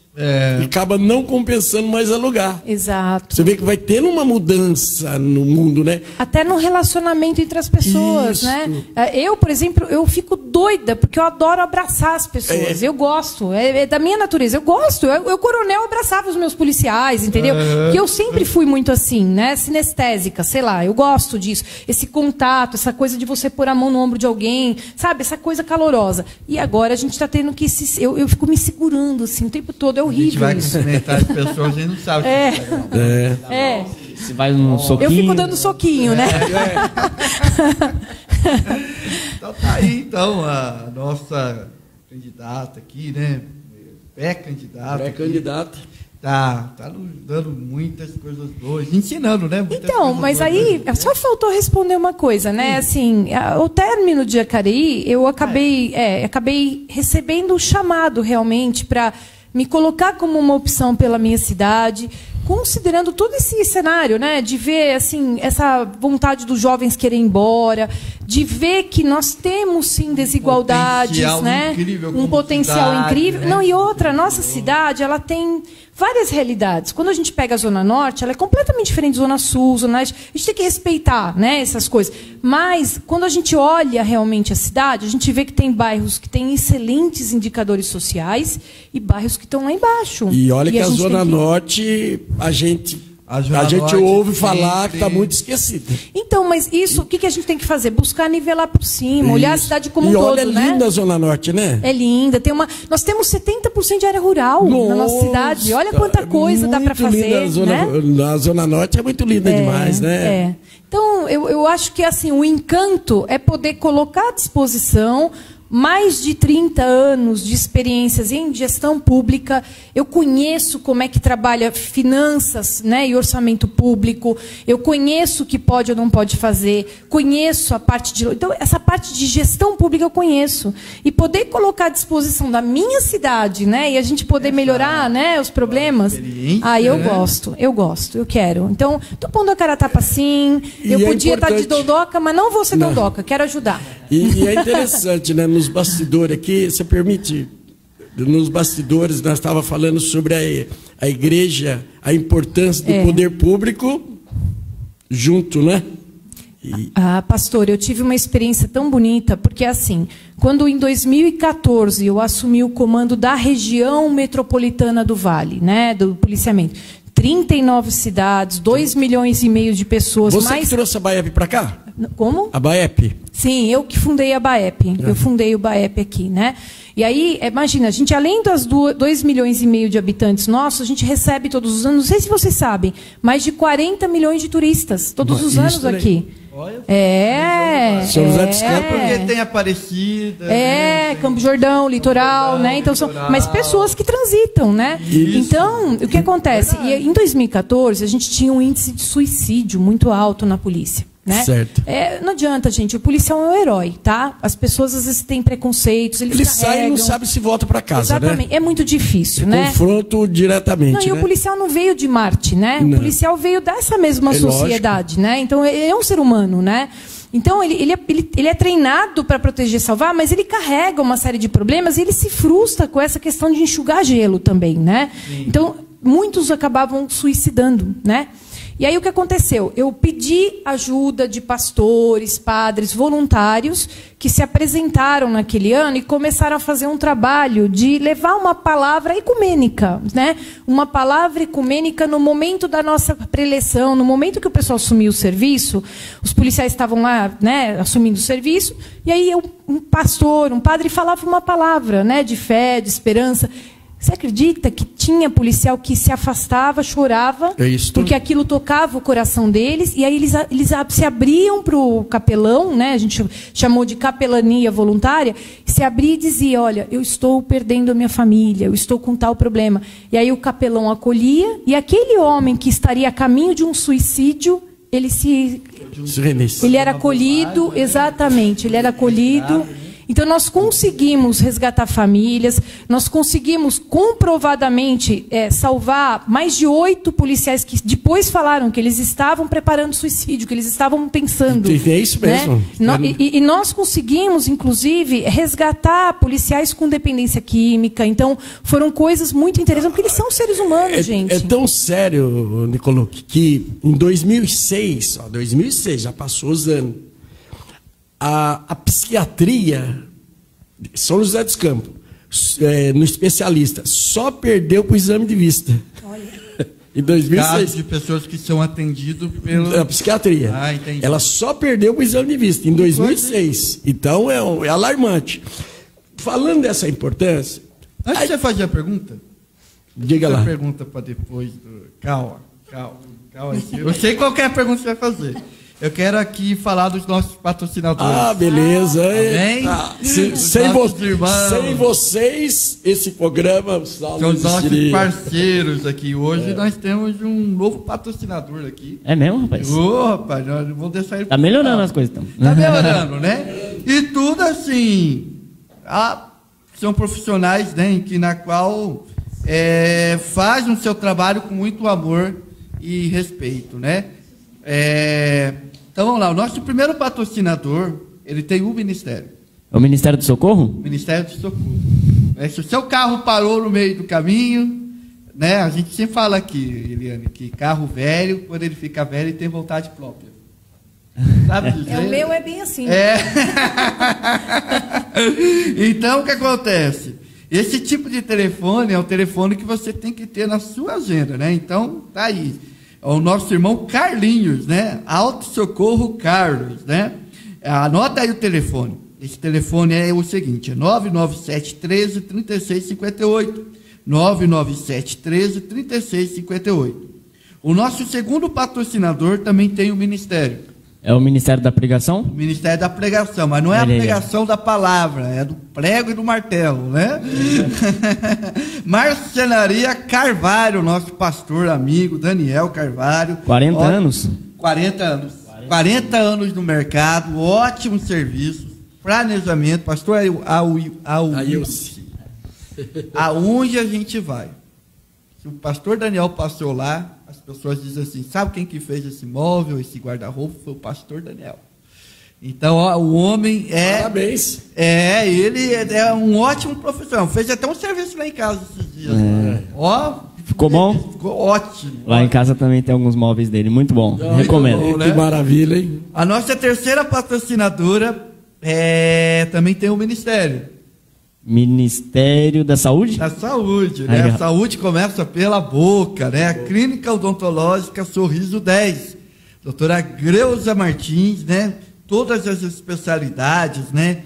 E acaba não compensando mais alugar. Exato. Você vê que vai tendo uma mudança no mundo, né? Até no relacionamento entre as pessoas, Isso. né? Eu, por exemplo, eu fico doida, porque eu adoro abraçar as pessoas. Eu gosto, é da minha natureza. Eu gosto. Eu coronel, abraçava os meus policiais, entendeu? E eu sempre fui muito assim, né? Sinestésica, sei lá. Eu gosto disso. Esse contato, essa coisa de você pôr a mão no ombro de alguém, sabe? Essa coisa calorosa. E agora a gente está tendo que eu fico me segurando assim o tempo todo. É A gente horrível vai isso. cumprimentar as pessoas, a gente não sabe. Você vai num soquinho. Eu fico dando soquinho, né? Então tá aí, então, a nossa candidata aqui, né? Pré-candidata. Pré-candidata. Tá nos dando muitas coisas boas, ensinando, né? Muitas Então, coisas mas boas aí pra gente. só faltou responder uma coisa, né? Assim, o término de Jacareí, eu acabei recebendo um chamado realmente para me colocar como uma opção pela minha cidade, considerando todo esse cenário, né, de ver assim essa vontade dos jovens querer ir embora, de ver que nós temos sim desigualdades, potencial né, incrível um como potencial cidade, incrível. né? Não, e outra, nossa cidade, ela tem várias realidades. Quando a gente pega a Zona Norte, ela é completamente diferente da Zona Sul, Zona Leste. A gente tem que respeitar, né, essas coisas. Mas, quando a gente olha realmente a cidade, a gente vê que tem bairros que têm excelentes indicadores sociais e bairros que estão lá embaixo. E olha que a gente Zona tem que... Norte, a gente Norte ouve sempre- falar que está muito esquecida. Então, mas isso, o que a gente tem que fazer? Buscar nivelar por cima, olhar a Isso. cidade como e um olha, todo, é né? linda a Zona Norte, né? É linda. Nós temos 70% de área rural na nossa cidade. Olha quanta coisa dá para muito linda fazer, né? A Zona Norte é muito linda demais, né? É. Então, eu acho que assim, o encanto é poder colocar à disposição mais de 30 anos de experiências em gestão pública. Eu conheço como é que trabalha finanças, né, e orçamento público. Eu conheço o que pode ou não pode fazer. Conheço a parte de... Então, essa parte de gestão pública eu conheço. E poder colocar à disposição da minha cidade, né, e a gente poder melhorar, né, os problemas. Eu gosto, eu quero. Então, estou pondo a cara a tapa sim. Eu podia estar de dondoca, mas não vou ser dondoca. Quero ajudar. E é interessante, né? Nos bastidores aqui, você permite? Nos bastidores, nós estávamos falando sobre a igreja, a importância do poder público junto, né? Pastor, eu tive uma experiência tão bonita, porque assim, quando em 2014 eu assumi o comando da região metropolitana do Vale, né, do policiamento, 39 cidades, 2 milhões e meio de pessoas. Você que trouxe a BAEP para cá? Como? A BAEP? Sim, eu que fundei a BAEP. Eu fundei o BAEP aqui, né? E aí, imagina, a gente, além das 2 milhões e meio de habitantes nossos, a gente recebe todos os anos, não sei se vocês sabem, mais de 40 milhões de turistas, todos os anos aqui. Olha, São José dos Campos. porque tem Aparecida. Campo Jordão, litoral, né? Então são mas pessoas que transitam, né? Então, o que acontece? E em 2014, a gente tinha um índice de suicídio muito alto na polícia. Né? Certo. Não adianta, gente. O policial é um herói, tá? As pessoas às vezes têm preconceitos. Ele sai e não sabe se volta para casa, Exatamente. né? É muito difícil, né? Confronto diretamente. Não, e né? o policial não veio de Marte, né? Não. O policial veio dessa mesma sociedade, né? Então ele é um ser humano, né? Então ele é treinado para proteger e salvar, mas ele carrega uma série de problemas e ele se frustra com essa questão de enxugar gelo também, né? Sim. Então muitos acabavam suicidando, né? E aí o que aconteceu? Eu pedi ajuda de pastores, padres, voluntários que se apresentaram naquele ano e começaram a fazer um trabalho de levar uma palavra ecumênica, né? Uma palavra ecumênica no momento da nossa preleção, no momento que o pessoal assumiu o serviço, os policiais estavam lá, né, assumindo o serviço, e aí um pastor, um padre falava uma palavra, né, de fé, de esperança. Você acredita que tinha policial que se afastava, chorava, porque aquilo tocava o coração deles, e aí eles se abriam para o capelão, né? A gente chamou de capelania voluntária, se abria e dizia, olha, eu estou perdendo a minha família, eu estou com tal problema. E aí o capelão acolhia, e aquele homem que estaria a caminho de um suicídio, ele era acolhido, exatamente, ele era acolhido. Então, nós conseguimos resgatar famílias, nós conseguimos comprovadamente salvar mais de 8 policiais que depois falaram que eles estavam preparando suicídio, que eles estavam pensando. É isso mesmo. Né? E nós conseguimos, inclusive, resgatar policiais com dependência química. Então, foram coisas muito interessantes, porque eles são seres humanos, gente. É tão sério, Nicolucci, que em 2006, 2006, já passou os anos, a psiquiatria de São José dos Campos, no especialista, só perdeu para o exame de vista. Olha. Em 2006. Casos de pessoas que são atendidos pela psiquiatria. Ah, entendi. Ela só perdeu para o exame de vista em 2006. Então é alarmante. Falando dessa importância. Antes de você fazer a pergunta, diga lá. Pergunta para depois do. Calma. Eu sei qual é a pergunta que você vai fazer. Eu quero aqui falar dos nossos patrocinadores. Ah, beleza. Amém? Sem vocês, esse programa... São os nossos parceiros aqui. Hoje nós temos um novo patrocinador aqui. É mesmo, rapaz? Rapaz, nós vamos deixar ele... Tá melhorando as coisas, então. Tá melhorando, né? E tudo assim... são profissionais, né, na qual fazem o seu trabalho com muito amor e respeito, né? Então vamos lá, o nosso primeiro patrocinador, ele tem um ministério. É o Ministério do Socorro? O Ministério do Socorro. Se o seu carro parou no meio do caminho, né? A gente sempre fala aqui, Eliane, que carro velho, quando ele fica velho, ele tem vontade própria. Sabe dizer? O meu é bem assim. Então, o que acontece? Esse tipo de telefone é o telefone que você tem que ter na sua agenda, né? Então, tá aí. É o nosso irmão Carlinhos, né? Auto Socorro Carlos, né? Anota aí o telefone. Esse telefone é o seguinte, 997 13 36 58. 997 13 36 58. O nosso segundo patrocinador também tem o ministério. É o Ministério da Pregação? O Ministério da Pregação, mas não é a pregação da palavra, é do prego e do martelo, né? Marcenaria Carvalho, nosso pastor amigo Daniel Carvalho. 40 anos? 40 anos. 40 anos no mercado, ótimo serviço, planejamento, pastor aonde a gente vai? Se o pastor Daniel passou lá, as pessoas dizem assim, sabe quem que fez esse móvel, esse guarda-roupa? Foi o pastor Daniel. Então, o homem Parabéns. Ele é um ótimo profissional. Fez até um serviço lá em casa esses dias. Ficou bom? Ficou ótimo. Lá em casa também tem alguns móveis dele, muito bom. Recomendo. Bom, né? Que maravilha, hein? A nossa terceira patrocinadora também tem o ministério. Ministério da Saúde? Da Saúde, né? A saúde começa pela boca, né? A Clínica Odontológica Sorriso 10. Doutora Greuza Martins, né? Todas as especialidades, né?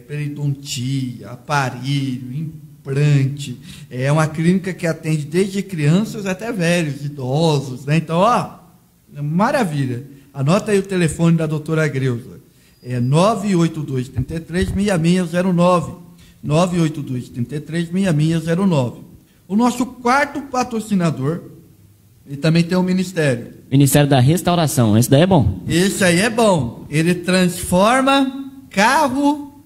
Periodontia, aparelho, implante. É uma clínica que atende desde crianças até velhos, idosos, né? Então, maravilha. Anota aí o telefone da doutora Greuza. 982-33-6609. 982-33-6609. O nosso quarto patrocinador, ele também tem um ministério. Ministério da Restauração, esse daí é bom. Esse aí é bom. Ele transforma carro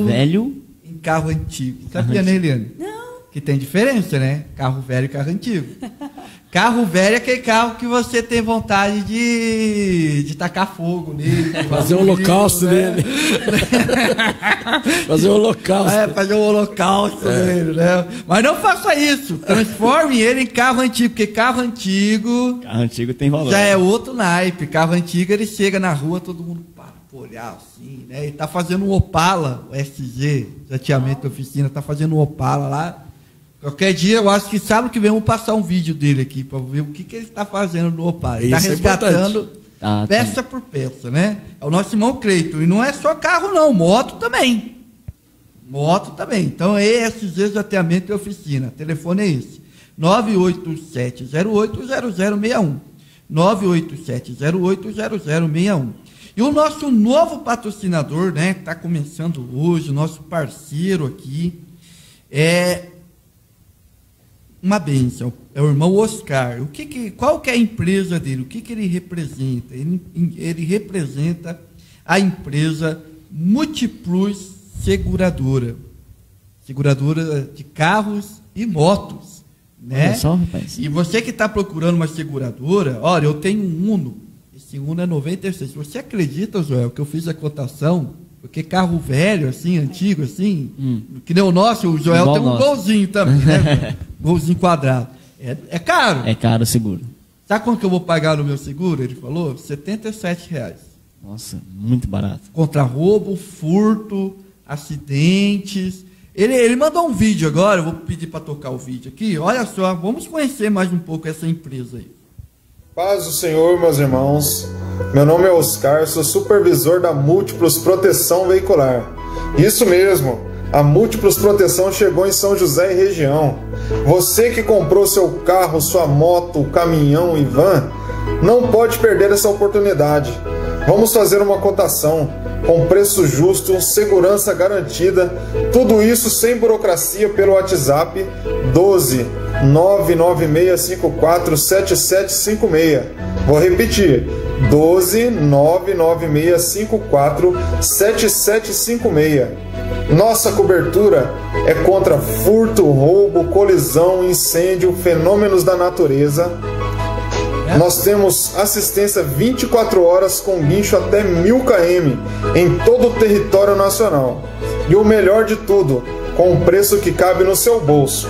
velho em carro antigo. Sabia, né, Eliane? Não. Que tem diferença, né? Carro velho e carro antigo. Carro velho é aquele carro que você tem vontade de tacar fogo nele. Fazer um holocausto nele. Fazer um holocausto. Fazer um holocausto nele, né? Mas não faça isso. Transforme ele em carro antigo, porque carro antigo... Carro antigo tem valor. Já é outro naipe. Carro antigo, ele chega na rua, todo mundo para olhar assim, né? Ele tá fazendo um Opala, o SG, Jateamento da Oficina, tá fazendo um Opala lá. Qualquer dia, eu acho que sábado que vem, vamos passar um vídeo dele aqui, para ver o que ele está fazendo no Opala. Ele está resgatando peça por peça, né? É o nosso irmão Cleiton. E não é só carro, não. Moto também. Então, ESG Jateamento e Oficina. O telefone é esse. 987-08-0061. 987-08-0061. E o nosso novo patrocinador, né? Que está começando hoje, o nosso parceiro aqui, uma bênção, é o irmão Oscar. Qual que é a empresa dele? O que ele representa? Ele representa a empresa Multiplus Seguradora. Seguradora de carros e motos, né? Olha só, rapaz. E você que está procurando uma seguradora, olha, eu tenho um Uno, esse Uno é 96. Você acredita, Joel, que eu fiz a cotação? Porque carro velho, assim, antigo, assim, que nem o nosso, o Joel Igual tem um golzinho também, né? Golzinho quadrado. É caro. É caro o seguro. Sabe quanto que eu vou pagar no meu seguro? Ele falou, R$77. Nossa, muito barato. Contra roubo, furto, acidentes. Ele mandou um vídeo agora, eu vou pedir para tocar o vídeo aqui. Olha só, vamos conhecer mais um pouco essa empresa aí. Paz do Senhor, meus irmãos. Meu nome é Oscar, sou supervisor da Múltiplus Proteção Veicular. Isso mesmo, a Múltiplus Proteção chegou em São José e região. Você que comprou seu carro, sua moto, caminhão e van, não pode perder essa oportunidade. Vamos fazer uma cotação com preço justo, segurança garantida, tudo isso sem burocracia pelo WhatsApp 12 99654 7756. Vou repetir, 12 99654 7756. Nossa cobertura é contra furto, roubo, colisão, incêndio, fenômenos da natureza. Nós temos assistência 24 horas com guincho até 1000 km em todo o território nacional. E o melhor de tudo, com um preço que cabe no seu bolso.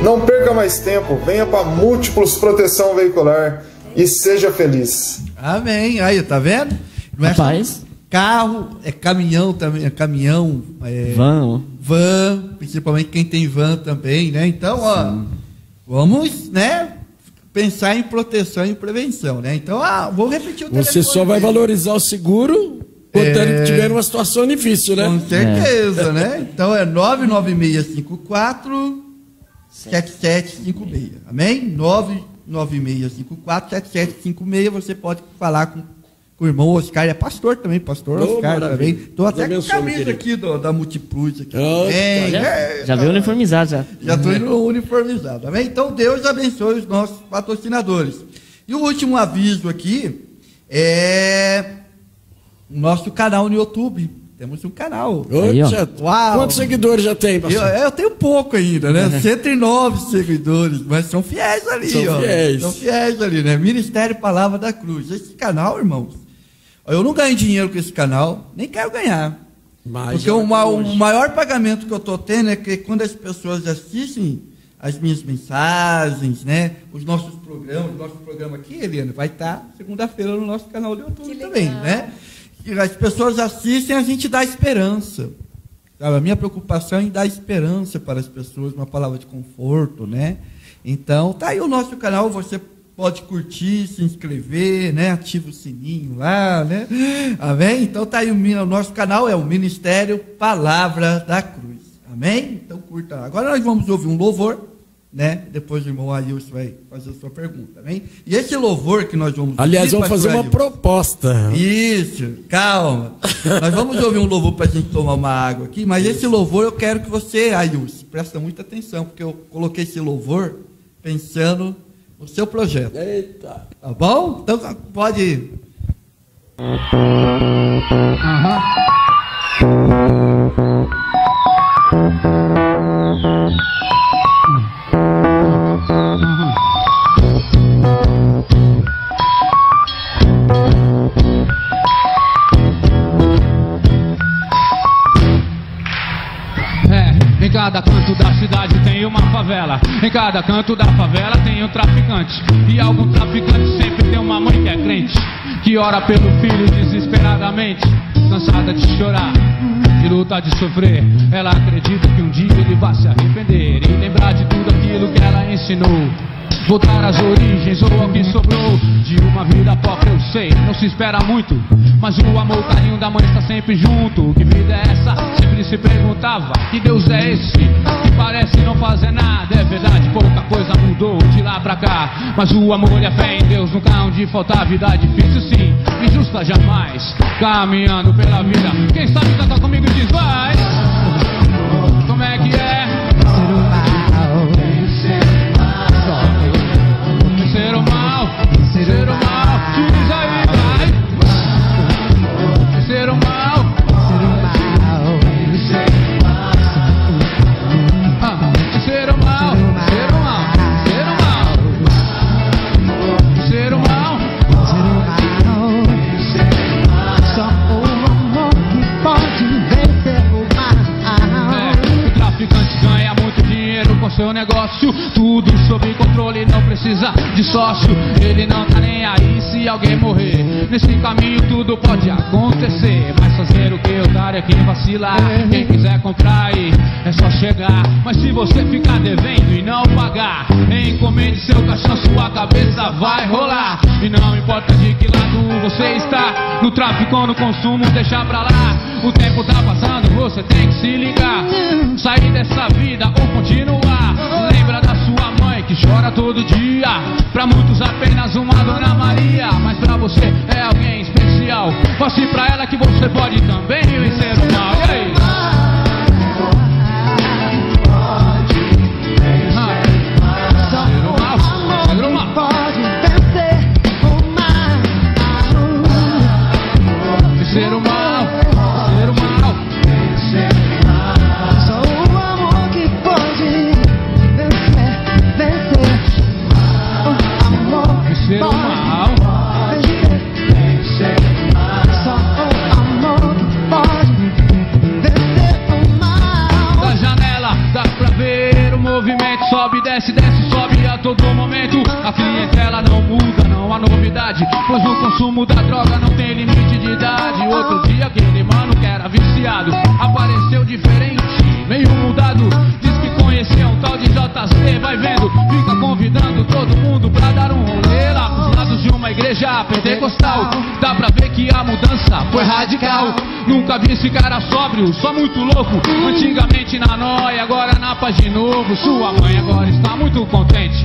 Não perca mais tempo, venha para Múltiplus Proteção Veicular e seja feliz. Amém. Aí, tá vendo? Não é Rapaz. Carro, é caminhão também, é caminhão, van, principalmente quem tem van também, né? Então, ó, vamos, né, pensar em proteção e prevenção, né? Então, vou repetir o telefone. Você só vai valorizar o seguro quando ele tiver uma situação difícil, né? Com certeza, né? Então, é 99654 7756, amém? 99654 7756, você pode falar com o irmão Oscar, é pastor também, pastor Oscar também. Estou até com a camisa aqui da Multiplus. Aqui. Já veio uniformizado, já. Já estou indo uniformizado, amém? Então, Deus abençoe os nossos patrocinadores. E o último aviso aqui é o nosso canal no YouTube. Temos um canal. Aí, Uau! Quantos seguidores já tem, pastor? Eu tenho pouco ainda, né? 109 seguidores, mas são fiéis ali, São fiéis ali, né? Ministério Palavra da Cruz. Esse canal, irmãos, eu não ganho dinheiro com esse canal, nem quero ganhar. Porque o maior pagamento que eu estou tendo é que quando as pessoas assistem as minhas mensagens, né? Os nossos programas, o nosso programa aqui, Eliana, vai estar segunda-feira no nosso canal do YouTube também, né? E as pessoas assistem, a gente dá esperança. Sabe? A minha preocupação é em dar esperança para as pessoas, uma palavra de conforto, né? Então, tá aí o nosso canal, você pode curtir, se inscrever, né? Ativa o sininho lá, né? Amém? Então tá aí o nosso canal, é o Ministério Palavra da Cruz. Amém? Então curta lá. Agora nós vamos ouvir um louvor, né? Depois o irmão Ailson vai fazer a sua pergunta, amém? E esse louvor que nós vamos... Aliás, vamos fazer uma proposta. Isso, calma. Nós vamos ouvir um louvor para a gente tomar uma água aqui, mas esse louvor eu quero que você, Ailson, presta muita atenção, porque eu coloquei esse louvor pensando no seu projeto. Eita. Tá bom? Então pode ir. Em cada canto da cidade tem uma favela. Em cada canto da favela tem um traficante. E algum traficante sempre tem uma mãe que é crente, que ora pelo filho desesperadamente, cansada de chorar, de lutar, de sofrer. Ela acredita que um dia ele vai se arrepender e lembrar de tudo aquilo que ela ensinou. Voltar às origens ou ao que sobrou de uma vida pobre, eu sei, não se espera muito, mas o amor, o carinho da mãe está sempre junto. Que vida é essa? Sempre se perguntava. Que Deus é esse que parece não fazer nada? É verdade, pouca coisa mudou de lá pra cá, mas o amor e a fé em Deus nunca hão de faltar. Vida difícil sim, injusta jamais, caminhando pela vida. Quem sabe canta comigo e diz vai. Como é que é? Ser o mal, diz aí, vai. o negócio. Tudo sob controle, não precisa de sócio. Ele não tá nem aí se alguém morrer. Nesse caminho tudo pode acontecer, mas fazer o que otário é quem vacilar. Quem quiser comprar aí é só chegar. Mas se você ficar devendo e não pagar, encomende seu caixão, sua cabeça vai rolar. E não importa de que lado você está, no tráfico ou no consumo, deixa pra lá. O tempo tá passando, você tem que se ligar. Sair dessa vida ou continuar. Lembra da sua mãe que chora todo dia. Pra muitos apenas uma Dona Maria, mas pra você é alguém especial. Mostre pra ela que você pode também vencer o mal. E aí? Ser o mal, ser o mal, Só o amor que pode vencer o amor. ser o mal. Só o amor que pode vencer o mal. Da janela dá pra ver o movimento. Sobe, desce, desce, sobe a todo momento. A clientela não muda, não há novidade, pois o consumo da droga não tem limite de idade. Outro dia aquele mano que era viciado apareceu diferente, meio mudado. Diz que conheceu um tal de JC, vai vendo, fica convidando todo mundo pra dar um rolê lá pros lados de uma igreja pentecostal. Dá pra ver que a mudança foi radical. Nunca vi esse cara sóbrio, só muito louco. Antigamente na nóia, agora na paz de novo. Sua mãe agora está muito contente.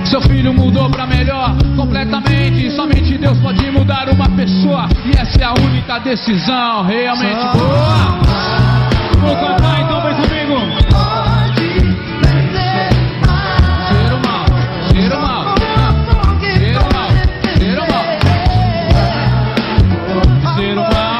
Seu filho mudou pra melhor, completamente. Somente Deus pode mudar uma pessoa, e essa é a única decisão realmente boa. Vou cantar então, vem comigo. Ser o mal, ser o mal, ser o mal, ser o mal, ser o mal. Ser o mal, ser o mal.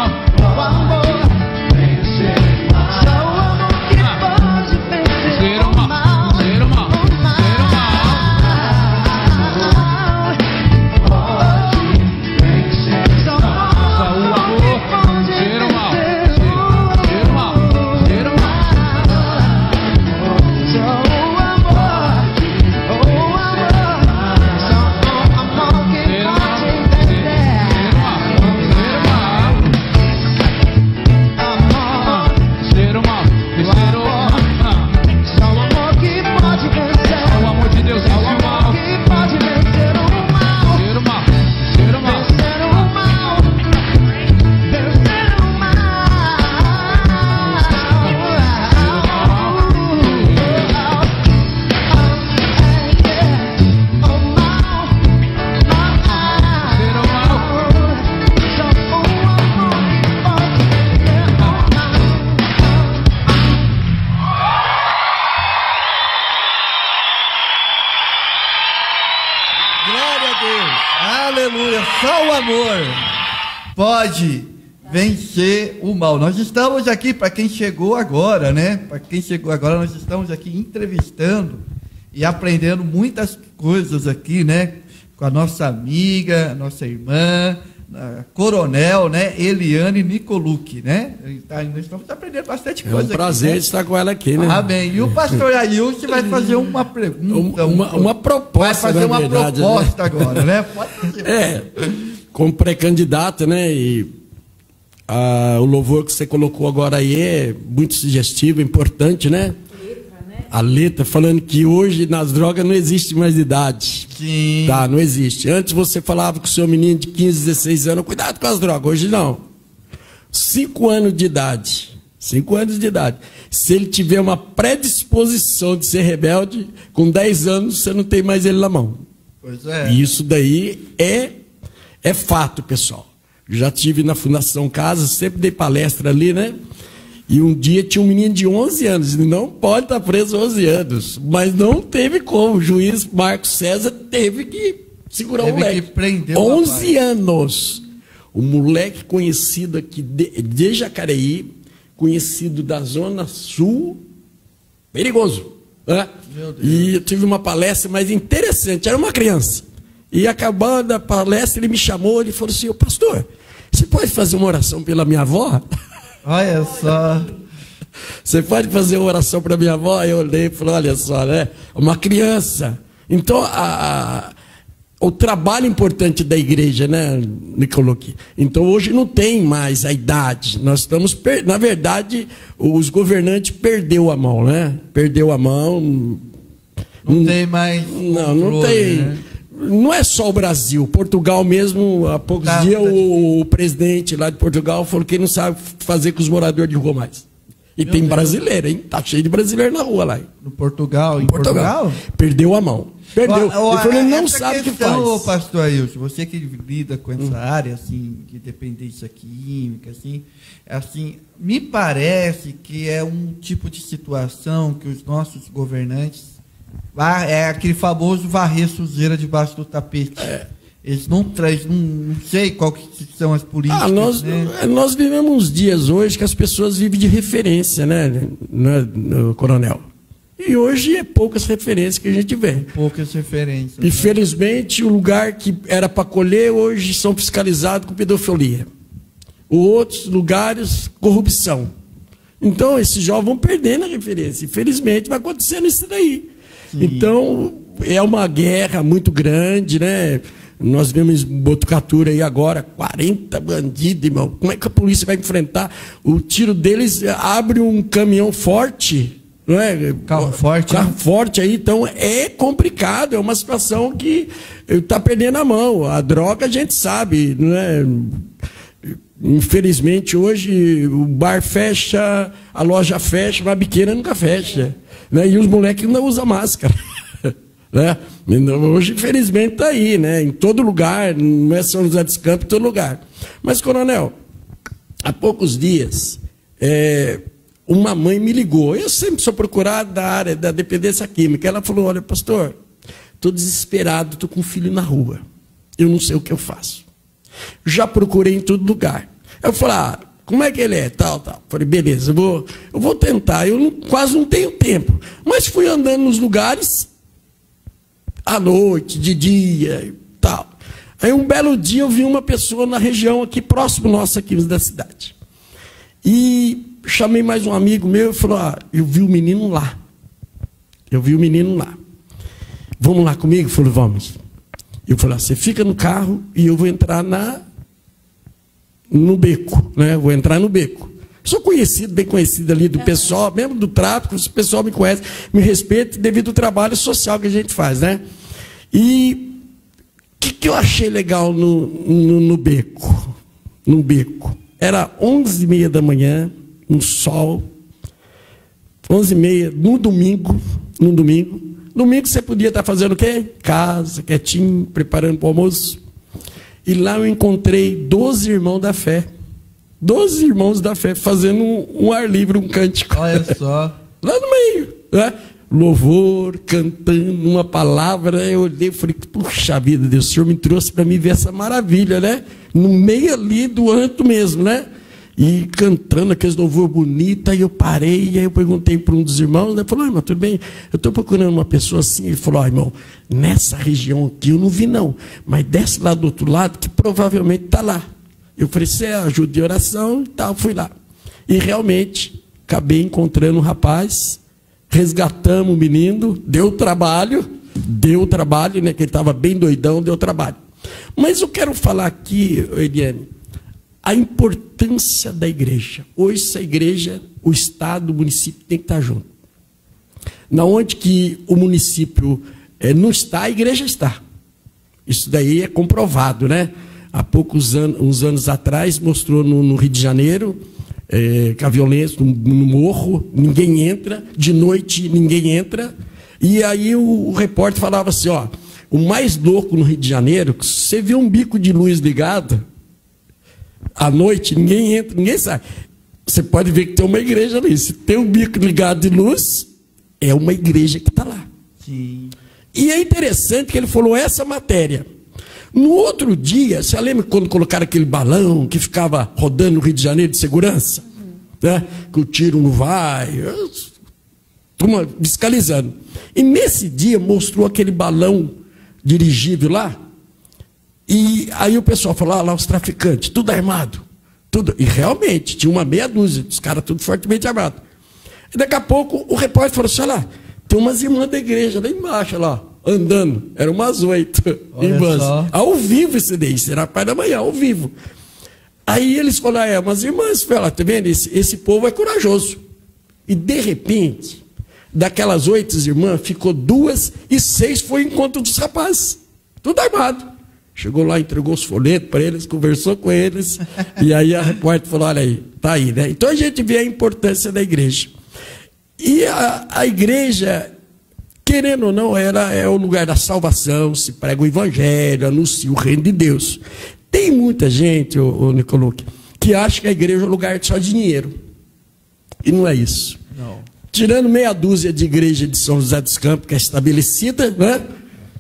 Aleluia, só o amor pode vencer o mal. Nós estamos aqui, para quem chegou agora, né? Para quem chegou agora, nós estamos aqui entrevistando e aprendendo muitas coisas aqui, né? Com a nossa amiga, nossa irmã, a coronel, né? Eliane Nicolucci, né? Nós estamos aprendendo bastante coisa. É um prazer aqui, né? estar com ela aqui, né? Amém. E o pastor Ailton vai fazer uma pergunta. Uma proposta, vai fazer uma verdade, proposta, né? agora, né? Pode fazer. Como pré-candidata, né? E o louvor que você colocou agora aí é muito sugestivo, importante, né? A letra falando que hoje nas drogas não existe mais idade. Sim. Tá, não existe. Antes você falava com o seu menino de 15, 16 anos, cuidado com as drogas. Hoje não. 5 anos de idade. 5 anos de idade. Se ele tiver uma predisposição de ser rebelde, com 10 anos você não tem mais ele na mão. Pois é. E isso daí é fato, pessoal. Eu já estive na Fundação Casa, sempre dei palestra ali, né? E um dia tinha um menino de 11 anos, ele não pode estar preso 11 anos, mas não teve como. O juiz Marcos César teve que segurar o moleque. Que prender 11 anos. O moleque conhecido aqui de Jacareí, conhecido da Zona Sul, perigoso. Né? E eu tive uma palestra mais interessante, era uma criança. E acabando a palestra, ele me chamou, ele falou assim: ô pastor, você pode fazer uma oração pela minha avó? Olha só. Você pode fazer uma oração para minha avó? Eu olhei e falei, olha só, né? Uma criança. Então, o trabalho importante da igreja, né, Nicolò? Então, hoje não tem mais a idade. Nós estamos, na verdade, os governantes perdeu a mão, né? Perdeu a mão. Não tem mais. Não tem. Né? Não é só o Brasil. Portugal mesmo, há poucos dias, o presidente lá de Portugal falou que ele não sabe fazer com os moradores de rua mais. E tem brasileiro, hein? Tá cheio de brasileiro na rua lá. Hein? No Portugal, em Portugal? Perdeu a mão. Perdeu. Ele falou, ele não sabe o que faz. Pastor Ailton, você que lida com essa área, assim, de dependência química, assim, me parece que é um tipo de situação que os nossos governantes, é aquele famoso varrer sujeira debaixo do tapete. Eles não sei qual que são as políticas. Nós vivemos uns dias hoje que as pessoas vivem de referência, né, coronel? E hoje é poucas referências que a gente vê. Poucas referências. Infelizmente, o lugar que era para colher, hoje são fiscalizados com pedofilia. Outros lugares, corrupção. Então, esses jovens vão perdendo a referência. Infelizmente, vai acontecendo isso daí. Sim. Então, é uma guerra muito grande, né? Nós vemos Botucatu aí agora, 40 bandidos, irmão. Como é que a polícia vai enfrentar? O tiro deles abre um caminhão forte, não é? Carro forte. Carro forte aí, então é complicado, é uma situação que está perdendo a mão. A droga a gente sabe, não é? Infelizmente hoje o bar fecha, a loja fecha, mas a biqueira nunca fecha, né? E os moleques não usam máscara. Né? Hoje, infelizmente, está aí, né? Em todo lugar, não é São José dos Campos, em todo lugar. Mas, coronel, há poucos dias, uma mãe me ligou. Eu sempre sou procurado da área da dependência química. Ela falou, olha, pastor, estou desesperado, estou com um filho na rua. Eu não sei o que eu faço. Já procurei em todo lugar. Eu falei, como é que ele é? Tal. Falei, beleza, eu vou tentar. Eu quase não tenho tempo. Mas fui andando nos lugares à noite, de dia e tal. Aí um belo dia eu vi uma pessoa na região aqui, próximo nosso aqui da cidade. E chamei mais um amigo meu e falou, eu vi o menino lá. Vamos lá comigo? Eu falei, vamos. Eu falei, você fica no carro e eu vou entrar no beco, né? Vou entrar no beco. Sou conhecido, bem conhecido ali do pessoal, mesmo do tráfico, o pessoal me conhece, me respeita devido ao trabalho social que a gente faz, né? E o que eu achei legal no beco? No beco. Era 11h30 da manhã, um sol, 11h30, no domingo. Domingo você podia estar fazendo o quê? Casa, quietinho, preparando para o almoço. E lá eu encontrei 12 irmãos da fé. 12 irmãos da fé fazendo um ar livre, um cântico. Olha só. Lá no meio, né? Louvor, cantando uma palavra. Eu olhei e falei, puxa vida, Deus, o Senhor me trouxe para mim ver essa maravilha, né? No meio ali do anto mesmo, né? E cantando aqueles louvor bonito. Aí eu parei, e aí eu perguntei para um dos irmãos, né? Falou, irmão, tudo bem? Eu estou procurando uma pessoa assim. Ele falou, irmão, nessa região aqui eu não vi não, mas desce lá do outro lado que provavelmente está lá. Eu falei, você ajuda de oração e tal, fui lá. E realmente, acabei encontrando um rapaz, resgatamos o menino, deu trabalho, né? Que ele estava bem doidão, deu trabalho. Mas eu quero falar aqui, Eliane, a importância da igreja. Hoje, essa igreja, o Estado, o município tem que estar junto. Na onde que o município não está, a igreja está. Isso daí é comprovado, né? Há uns anos atrás, mostrou no Rio de Janeiro, que a violência no morro, ninguém entra, de noite ninguém entra. E aí o repórter falava assim, o mais louco no Rio de Janeiro, você vê um bico de luz ligado, à noite ninguém entra, ninguém sai. Você pode ver que tem uma igreja ali. Se tem um bico ligado de luz, é uma igreja que está lá. Sim. E é interessante que ele falou essa matéria. No outro dia, você lembra quando colocaram aquele balão que ficava rodando no Rio de Janeiro de segurança? Né? Que o tiro não vai, turma fiscalizando. E nesse dia mostrou aquele balão dirigível lá. E aí o pessoal falou, lá os traficantes, tudo armado. Tudo. E realmente, tinha uma meia dúzia, os caras tudo fortemente armados. E daqui a pouco o repórter falou assim, olha lá, tem umas irmãs da igreja lá embaixo, lá, andando. Eram umas 8 irmãs. Ao vivo esse daí, será pai da manhã, ao vivo. Aí eles falaram, umas irmãs, falaram, tá vendo? Esse povo é corajoso. E de repente, daquelas 8 irmãs, ficou 2 e 6 foi encontro dos rapazes. Tudo armado. Chegou lá, entregou os folhetos para eles, conversou com eles. E aí a repórter falou, olha aí, tá aí, né? Então a gente vê a importância da igreja. E a igreja, querendo ou não, ela é o lugar da salvação, se prega o evangelho, anuncia o reino de Deus. Tem muita gente, ô Nicoluque, que acha que a igreja é um lugar de só dinheiro. E não é isso. Não. Tirando meia dúzia de igreja de São José dos Campos, que é estabelecida, né?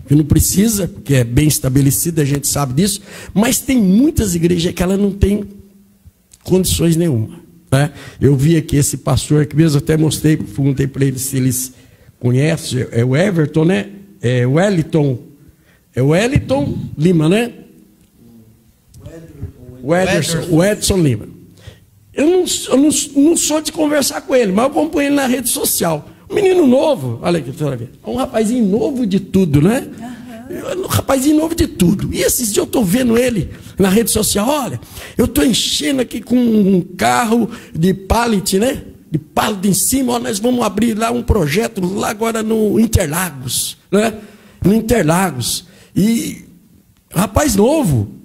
Que não precisa, porque é bem estabelecida, a gente sabe disso, mas tem muitas igrejas que ela não tem condições nenhuma. Né? Eu vi aqui esse pastor aqui mesmo, até mostrei, perguntei para eles se eles conhecem, é o Everton, né? É o Wellington. É o Wellington Lima, né? O Edson Lima. Eu não sou de conversar com ele, mas eu acompanho ele na rede social. Um menino novo, olha aqui, um rapazinho novo de tudo, né? Um rapazinho novo de tudo. E esses dias eu estou vendo ele na rede social, olha, eu estou enchendo aqui com um carro de pallet, né? De pallet em cima, ó, nós vamos abrir lá um projeto lá agora no Interlagos, né? No Interlagos. E rapaz novo,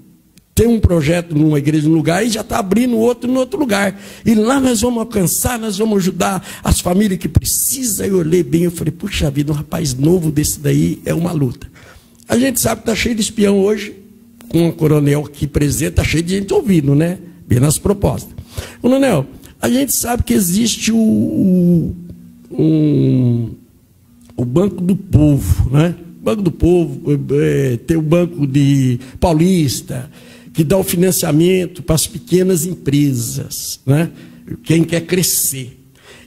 tem um projeto numa igreja num lugar e já está abrindo outro no outro lugar. E lá nós vamos alcançar, nós vamos ajudar as famílias que precisam. Eu olhei bem, eu falei, puxa vida, um rapaz novo desse daí é uma luta. A gente sabe que está cheio de espião hoje, com o coronel aqui presente, está cheio de gente ouvindo, né? Bem nas propostas. Coronel, a gente sabe que existe o Banco do Povo, né? O Banco do Povo, tem o Banco de Paulista, que dá o financiamento para as pequenas empresas, né? Quem quer crescer.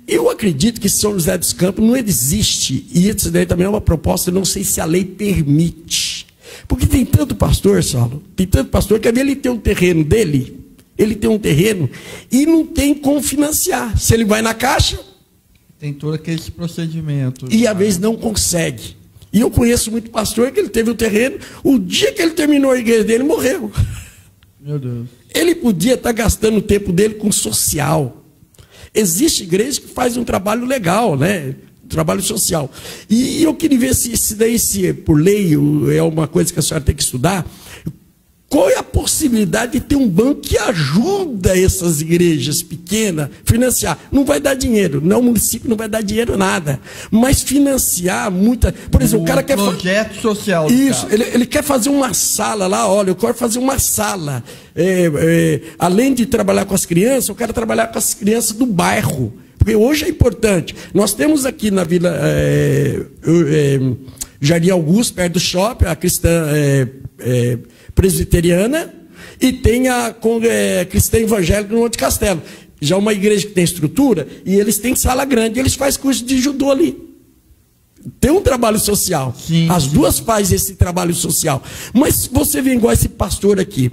Eu acredito que São José dos Campos não existe, e isso daí também é uma proposta, eu não sei se a lei permite. Porque tem tanto pastor, Saulo, tem tanto pastor que ele tem um terreno dele, ele tem um terreno, e não tem como financiar. Se ele vai na caixa... Tem todo aquele procedimento. E às vezes não consegue. E eu conheço muito pastor que ele teve o terreno, o dia que ele terminou a igreja dele, morreu. Meu Deus. Ele podia estar gastando o tempo dele com social. Existe igreja que faz um trabalho legal, né? Um trabalho social. E eu queria ver se daí, se por lei, é uma coisa que a senhora tem que estudar. Qual é a possibilidade de ter um banco que ajuda essas igrejas pequenas a financiar? Não vai dar dinheiro, não, o município não vai dar dinheiro nada, mas financiar muita... Por exemplo, o cara quer... Projeto social. Isso, ele quer fazer uma sala lá, olha, eu quero fazer uma sala. Além de trabalhar com as crianças, eu quero trabalhar com as crianças do bairro. Porque hoje é importante. Nós temos aqui na Vila Jardim Augusto, perto do shopping, a cristã... presbiteriana, e tem a cristã evangélica no Monte Castelo. Já uma igreja que tem estrutura, e eles têm sala grande, eles fazem curso de judô ali. Tem um trabalho social. Sim, as duas fazem esse trabalho social. Mas você vê igual esse pastor aqui.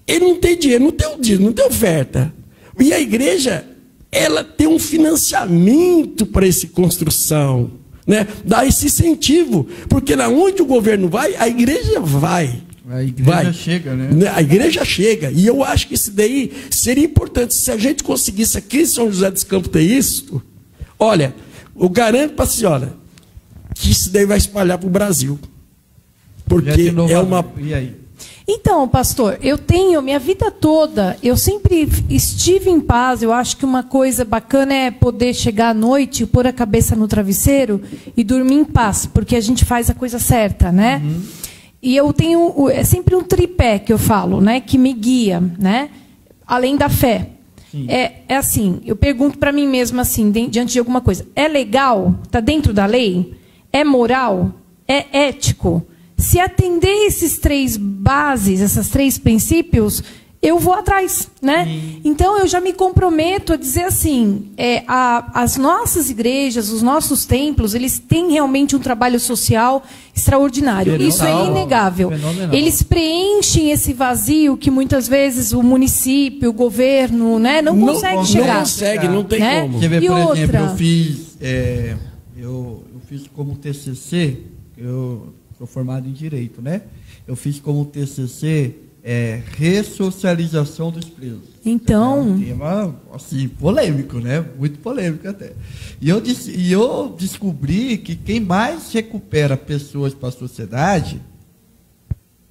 Ele não tem dinheiro, não tem oferta. E a igreja, ela tem um financiamento para essa construção. Né? Dá esse incentivo. Porque lá onde o governo vai, a igreja vai. A igreja chega, né? A igreja chega. E eu acho que isso daí seria importante. Se a gente conseguisse aqui em São José dos Campos ter isso, olha, eu garanto para a senhora que isso daí vai espalhar para o Brasil. Porque é uma... E aí? Então, pastor, eu tenho, minha vida toda, eu sempre estive em paz. Eu acho que uma coisa bacana é poder chegar à noite, pôr a cabeça no travesseiro e dormir em paz, porque a gente faz a coisa certa, né? Uhum. E eu tenho, sempre um tripé que eu falo, né, que me guia, né, além da fé. É assim, eu pergunto para mim mesma assim, diante de alguma coisa, é legal? Está dentro da lei? É moral? É ético? Se atender esses 3 bases, esses 3 princípios, eu vou atrás, né? Então eu já me comprometo a dizer assim, as nossas igrejas, os nossos templos, eles têm realmente um trabalho social extraordinário. Fenomenal. Isso é inegável. Fenomenal. Eles preenchem esse vazio que muitas vezes o município, o governo, né, não consegue chegar. Não consegue, não tem né? como. Quer ver, E por outra? exemplo, eu fiz como TCC, eu sou formado em Direito, né? Eu fiz como TCC ressocialização dos presos. Então... É um tema, assim, polêmico, né? Muito polêmico até. E eu descobri que quem mais recupera pessoas para a sociedade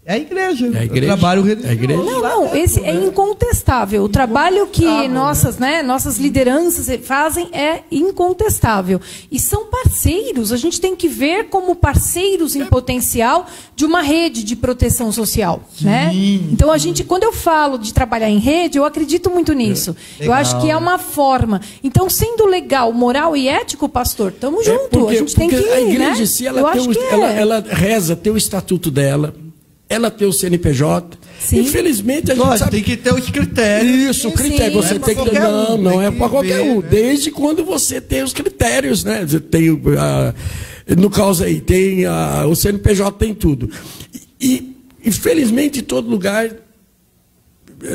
é a igreja. É a igreja. O trabalho religioso. É a igreja. Não, esse é incontestável. O trabalho que nossas lideranças fazem é incontestável. E são parceiros. A gente tem que ver como parceiros em potencial de uma rede de proteção social. Né? Então, quando eu falo de trabalhar em rede, eu acredito muito nisso. Eu acho que é uma forma. Então, sendo legal, moral e ético, pastor, estamos juntos. A gente tem que ir, a igreja né? em si, Eu acho que ela reza, tem o estatuto dela, ela tem o CNPJ. Sim. Infelizmente, a gente Lógico, sabe... tem que ter os critérios. Isso, o critério. Sim. Você Não é tem pra que... qualquer um, Não tem é que para qualquer ver, um. né? Desde quando você tem os critérios, né? Você tem, no caso aí, tem o CNPJ, tem tudo. E infelizmente, em todo lugar,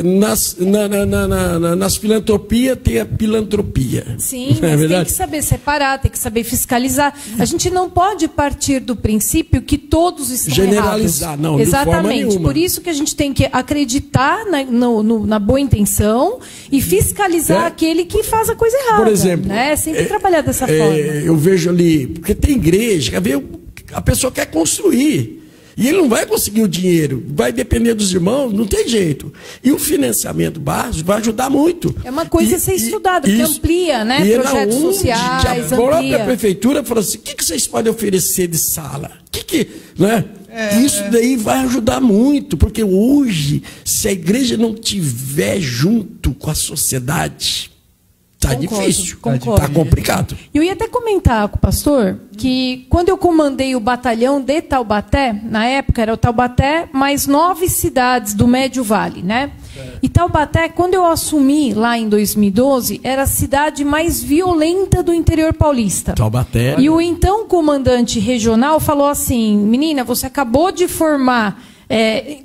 nas filantropias tem a pilantropia. Sim, Não é mas tem verdade? que saber separar, tem que saber fiscalizar. A gente não pode partir do princípio que todos estão Generalizar, errados. não, de forma Exatamente. nenhuma. Por isso que a gente tem que acreditar na boa intenção e fiscalizar aquele que faz a coisa errada. Por exemplo, né? Sempre trabalhar dessa forma. Eu vejo ali, porque tem igreja, a pessoa quer construir. E ele não vai conseguir o dinheiro, vai depender dos irmãos, não tem jeito. E o financiamento básico vai ajudar muito. É uma coisa a ser estudada, porque amplia, né? E Projetos onde sociais, a própria amplia. prefeitura falou assim: o que vocês podem oferecer de sala? Né? Isso daí vai ajudar muito, porque hoje, se a igreja não tiver junto com a sociedade, está difícil, está complicado. Eu ia até comentar com o pastor que quando eu comandei o batalhão de Taubaté, na época era o Taubaté mais 9 cidades do Médio Vale, né? E Taubaté, quando eu assumi lá em 2012, era a cidade mais violenta do interior paulista. Taubaté. E o então comandante regional falou assim: menina, você acabou de formar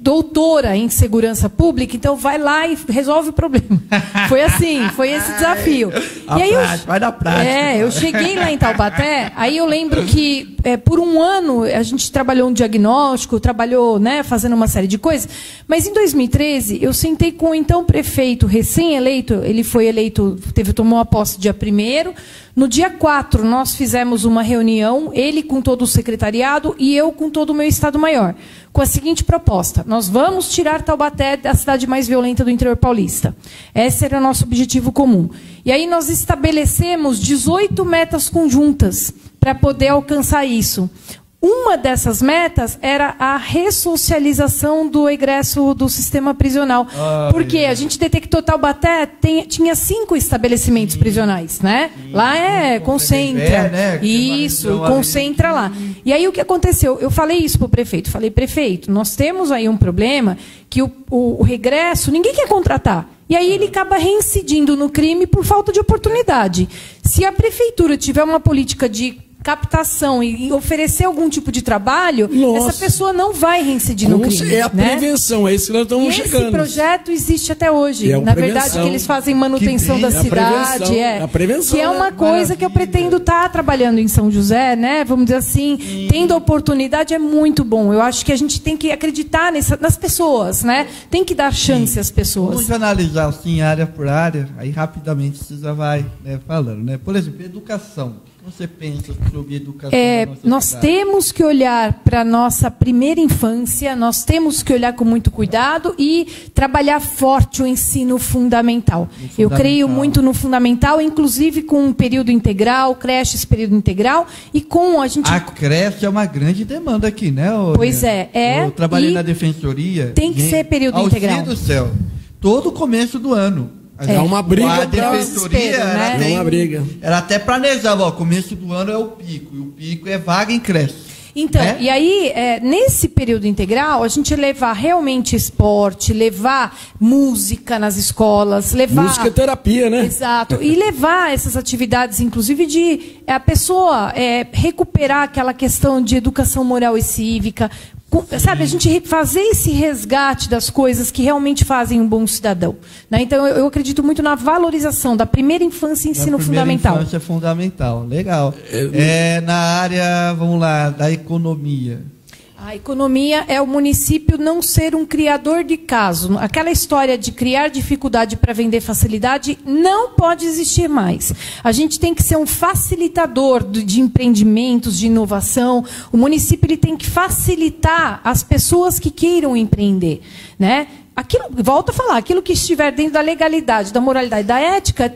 doutora em segurança pública, então vai lá e resolve o problema. Foi assim, foi esse desafio. E aí Vai dar prática. eu cheguei lá em Taubaté, aí eu lembro que por um ano a gente trabalhou um diagnóstico, trabalhou, né, fazendo uma série de coisas, mas em 2013 eu sentei com o então prefeito recém-eleito, ele foi eleito, tomou a posse dia 1º, no dia 4 nós fizemos uma reunião, ele com todo o secretariado e eu com todo o meu Estado-Maior, com a seguinte proposta: nós vamos tirar Taubaté da cidade mais violenta do interior paulista. Esse era o nosso objetivo comum. E aí nós estabelecemos 18 metas conjuntas para poder alcançar isso. Uma dessas metas era a ressocialização do egresso do sistema prisional. Porque a gente detectou Taubaté, tinha 5 estabelecimentos prisionais, né? Lá concentra. Isso, concentra lá. E aí o que aconteceu? Eu falei isso para o prefeito. Falei, prefeito, nós temos aí um problema que o regresso, ninguém quer contratar. E aí ele acaba reincidindo no crime por falta de oportunidade. Se a prefeitura tiver uma política de captação e oferecer algum tipo de trabalho, essa pessoa não vai reincidir no crime. É a prevenção, é isso que nós estamos chegando. Esse projeto existe até hoje. É Na prevenção, verdade, que eles fazem manutenção da cidade. A prevenção, que é uma coisa que eu pretendo estar trabalhando em São José, né? Vamos dizer assim, tendo a oportunidade é muito bom. Eu acho que a gente tem que acreditar nas pessoas, né? Tem que dar chance às pessoas. Vamos analisar assim, área por área, aí rapidamente você já vai, né, falando, né? Por exemplo, educação. O que você pensa sobre educação? Nós temos que olhar para a nossa primeira infância, nós temos que olhar com muito cuidado e trabalhar forte o ensino fundamental. Eu creio muito no fundamental, inclusive com um período integral, creches período integral, e com a gente... A creche é uma grande demanda aqui, né? Pois é. Eu trabalhei na defensoria. Tem que ser período integral. Do céu. Todo começo do ano. É uma briga. A defensoria, É uma briga. Ela até planejava, começo do ano é o pico, e o pico é vaga em creche. Então, né? e aí, nesse período integral, a gente levar realmente esporte, levar música nas escolas, levar... Música é terapia, né? Exato. E levar essas atividades, inclusive, de a pessoa recuperar aquela questão de educação moral e cívica. Sabe, a gente fazer esse resgate das coisas que realmente fazem um bom cidadão. Né? Então, eu acredito muito na valorização da primeira infância e ensino fundamental. Infância é fundamental, legal. Na área, vamos lá, da economia. A economia é o município não ser um criador de caso. Aquela história de criar dificuldade para vender facilidade não pode existir mais. A gente tem que ser um facilitador de empreendimentos, de inovação. O município ele tem que facilitar as pessoas que queiram empreender, né? Aquilo, volto a falar, aquilo que estiver dentro da legalidade, da moralidade, da ética,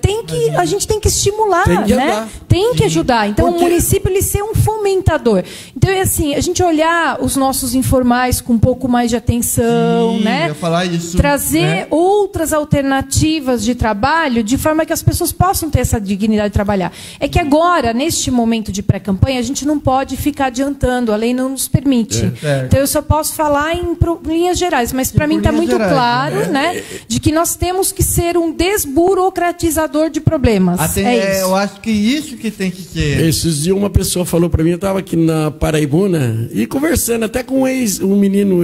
a gente tem que estimular, tem que né? andar. Tem que ajudar. Então, Porque... o município ele ser um fomentador. Então, é assim, a gente olhar os nossos informais com um pouco mais de atenção, Sim, né? eu ia falar isso, trazer né? outras alternativas de trabalho, de forma que as pessoas possam ter essa dignidade de trabalhar. É que agora, neste momento de pré-campanha, a gente não pode ficar adiantando, a lei não nos permite. Então, eu só posso falar em linhas gerais, mas para mim está muito claro, né, de que nós temos que ser um desburocratizador de problemas. Isso. Eu acho que isso que tem que ser. Esses dias uma pessoa falou para mim, eu estava aqui na Paraibuna e conversando até com um menino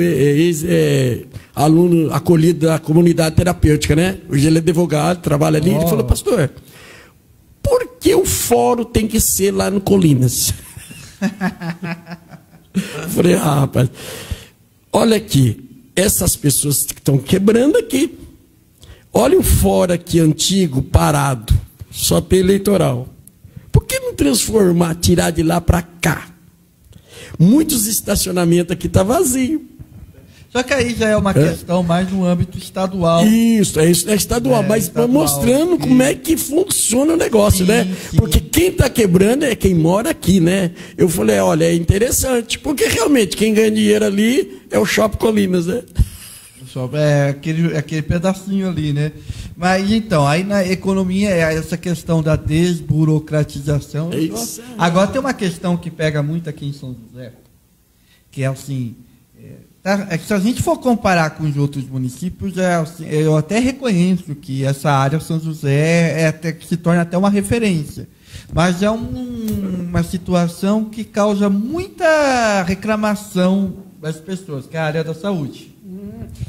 aluno acolhido da comunidade terapêutica, né? Hoje ele é advogado, trabalha ali. Ele falou, pastor, por que o fórum tem que ser lá no Colinas? Eu falei, rapaz, olha aqui. Essas pessoas que estão quebrando aqui. Olha o fora aqui antigo, parado. Só tem eleitoral. Por que não transformar, tirar de lá para cá? Muitos estacionamentos aqui estão vazios. Só que aí já é uma questão mais no âmbito estadual. Isso é estadual, mas estadual, mostrando como é que funciona o negócio, né? Sim. Porque quem está quebrando é quem mora aqui, né? Eu falei, olha, é interessante, porque realmente quem ganha dinheiro ali é o Shopping Colinas, né? Aquele pedacinho ali, né? Mas então, aí na economia é essa questão da desburocratização. Agora tem uma questão que pega muito aqui em São José, que é assim... se a gente for comparar com os outros municípios, eu até reconheço que essa área São José até que se torna até uma referência. Mas é uma situação que causa muita reclamação das pessoas, que é a área da saúde.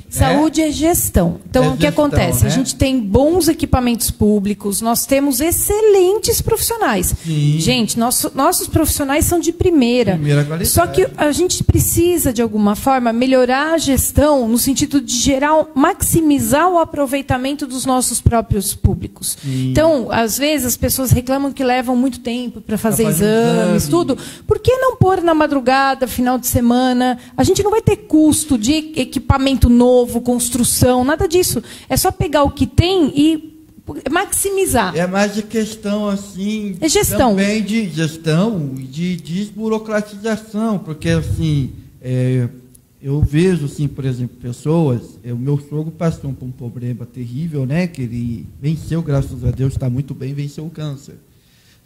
Saúde é gestão. Então, o que acontece? Né? A gente tem bons equipamentos públicos, nós temos excelentes profissionais. Sim. Gente, nossos profissionais são de primeira qualidade. Só que a gente precisa, de alguma forma, melhorar a gestão no sentido de maximizar o aproveitamento dos nossos próprios públicos. Sim. Então, às vezes, as pessoas reclamam que levam muito tempo para fazer exames, tudo. Por que não pôr na madrugada, final de semana? A gente não vai ter custo de equipamento novo, construção, nada disso. É só pegar o que tem e maximizar. É mais de questão, assim... É gestão. Também de gestão e de desburocratização, porque, assim, eu vejo, assim, por exemplo, pessoas... O meu sogro passou por um problema terrível, né? Que ele venceu, graças a Deus, está muito bem, venceu o câncer.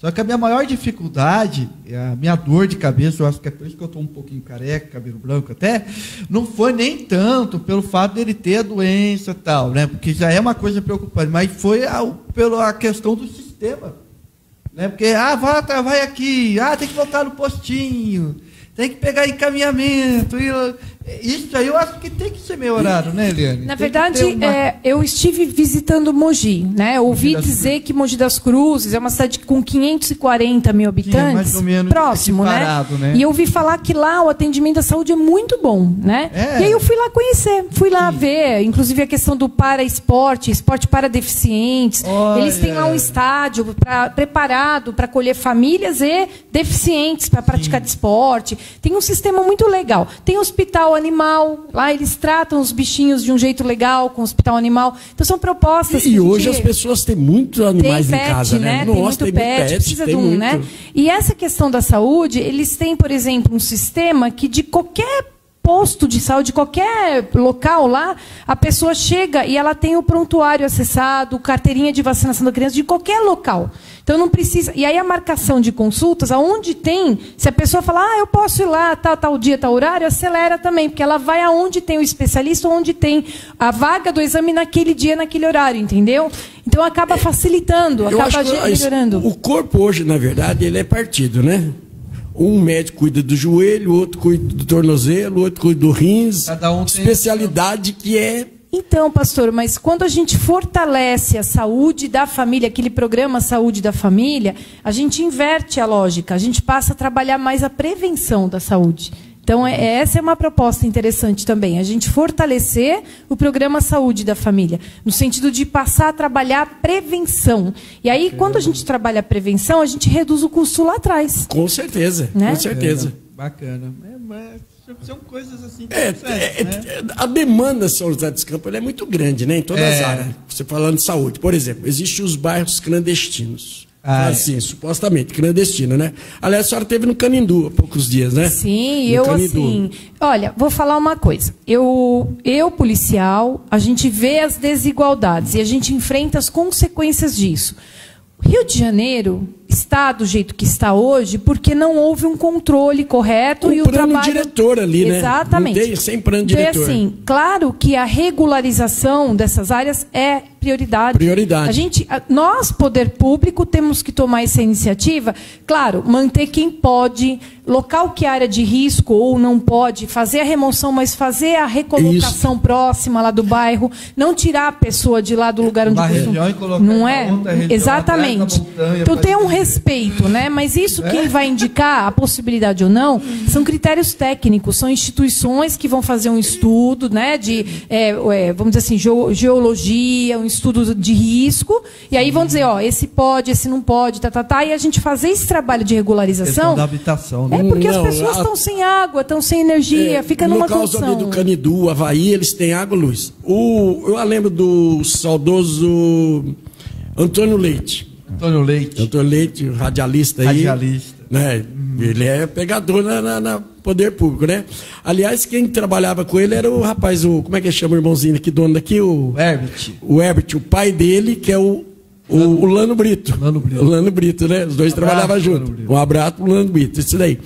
Só que a minha maior dificuldade, a minha dor de cabeça, eu acho que é por isso que eu estou um pouquinho careca, cabelo branco até, não foi nem tanto pelo fato dele ter a doença e tal, né? Porque já é uma coisa preocupante, mas foi pela questão do sistema. Né? Porque, vai aqui, tem que voltar no postinho, tem que pegar encaminhamento. Isso aí eu acho que tem que ser melhorado, né, Eliane? Na verdade, eu estive visitando Mogi, né? Eu ouvi dizer que Mogi das Cruzes é uma cidade com 540 mil habitantes, mais ou menos próximo, né? E eu ouvi falar que lá o atendimento da saúde é muito bom, né? E aí eu fui lá conhecer, fui lá ver, inclusive a questão do esporte para deficientes. Olha. Eles têm lá um estádio preparado para acolher famílias e deficientes para praticar esporte. Tem um sistema muito legal. Tem hospital animal, lá eles tratam os bichinhos de um jeito legal, com o hospital animal. Então são propostas E hoje as pessoas têm muitos animais em casa, né? Tem muito pet, precisa de um, né? E essa questão da saúde, eles têm, por exemplo, um sistema que de qualquer posto de saúde, qualquer local lá, a pessoa chega e ela tem o prontuário acessado, carteirinha de vacinação da criança, de qualquer local. Então não precisa. E aí a marcação de consultas, aonde tem, se a pessoa falar, eu posso ir lá, tal dia, tal horário, acelera também, porque ela vai aonde tem o especialista, onde tem a vaga do exame naquele dia, naquele horário, entendeu? Então acaba facilitando, acaba melhorando. O corpo hoje, na verdade, ele é partido, né? Um médico cuida do joelho, outro cuida do tornozelo, outro cuida do rins. Cada um tem especialidade que é... Então, pastor, mas quando a gente fortalece a saúde da família, aquele programa Saúde da Família, a gente inverte a lógica, a gente passa a trabalhar mais a prevenção da saúde. Então, essa é uma proposta interessante também, a gente fortalecer o programa Saúde da Família, no sentido de passar a trabalhar a prevenção. E aí, quando a gente trabalha a prevenção, a gente reduz o custo lá atrás. Com certeza, né? Com certeza. Bacana. São coisas assim. A demanda de São José dos Campos ela é muito grande, né? Em todas as áreas. Você falando de saúde, por exemplo, existem os bairros clandestinos. Assim, supostamente, clandestino, né? Aliás, a senhora esteve no Canindu há poucos dias, né? Sim, assim... Olha, vou falar uma coisa. Eu, policial, a gente vê as desigualdades e a gente enfrenta as consequências disso. Rio de Janeiro está do jeito que está hoje porque não houve um controle correto e o trabalho... plano diretor ali, né? Exatamente. Não tem, sem plano diretor. Então, assim, claro que a regularização dessas áreas é prioridade. Nós, poder público, temos que tomar essa iniciativa. Claro, manter quem pode, local que é área de risco ou não pode, fazer a remoção, mas fazer a recolocação próxima lá do bairro, não tirar a pessoa de lá do lugar onde costuma. Não é? Exatamente. Então tem um respeito, né? Mas isso quem vai indicar a possibilidade ou não são critérios técnicos, são instituições que vão fazer um estudo, né? De, vamos dizer assim, geologia, um estudo de risco, e aí vão dizer, ó, esse pode, esse não pode, e a gente fazer esse trabalho de regularização. Da habitação, né? É porque as pessoas estão sem água, estão sem energia, fica numa condição. No caso do Canidu, Havaí, eles têm água e luz. Eu lembro do saudoso Antônio Leite. Antônio Leite, radialista aí. Né? Ele é pegador na poder público, né? Aliás, quem trabalhava com ele era o rapaz, como é que chama o irmãozinho aqui, dono daqui? O Herbert. O Herbert, o pai dele, que é o Lano Brito. O Lano Brito, né? Os dois trabalhavam juntos. Um abraço pro Lano Brito, isso daí.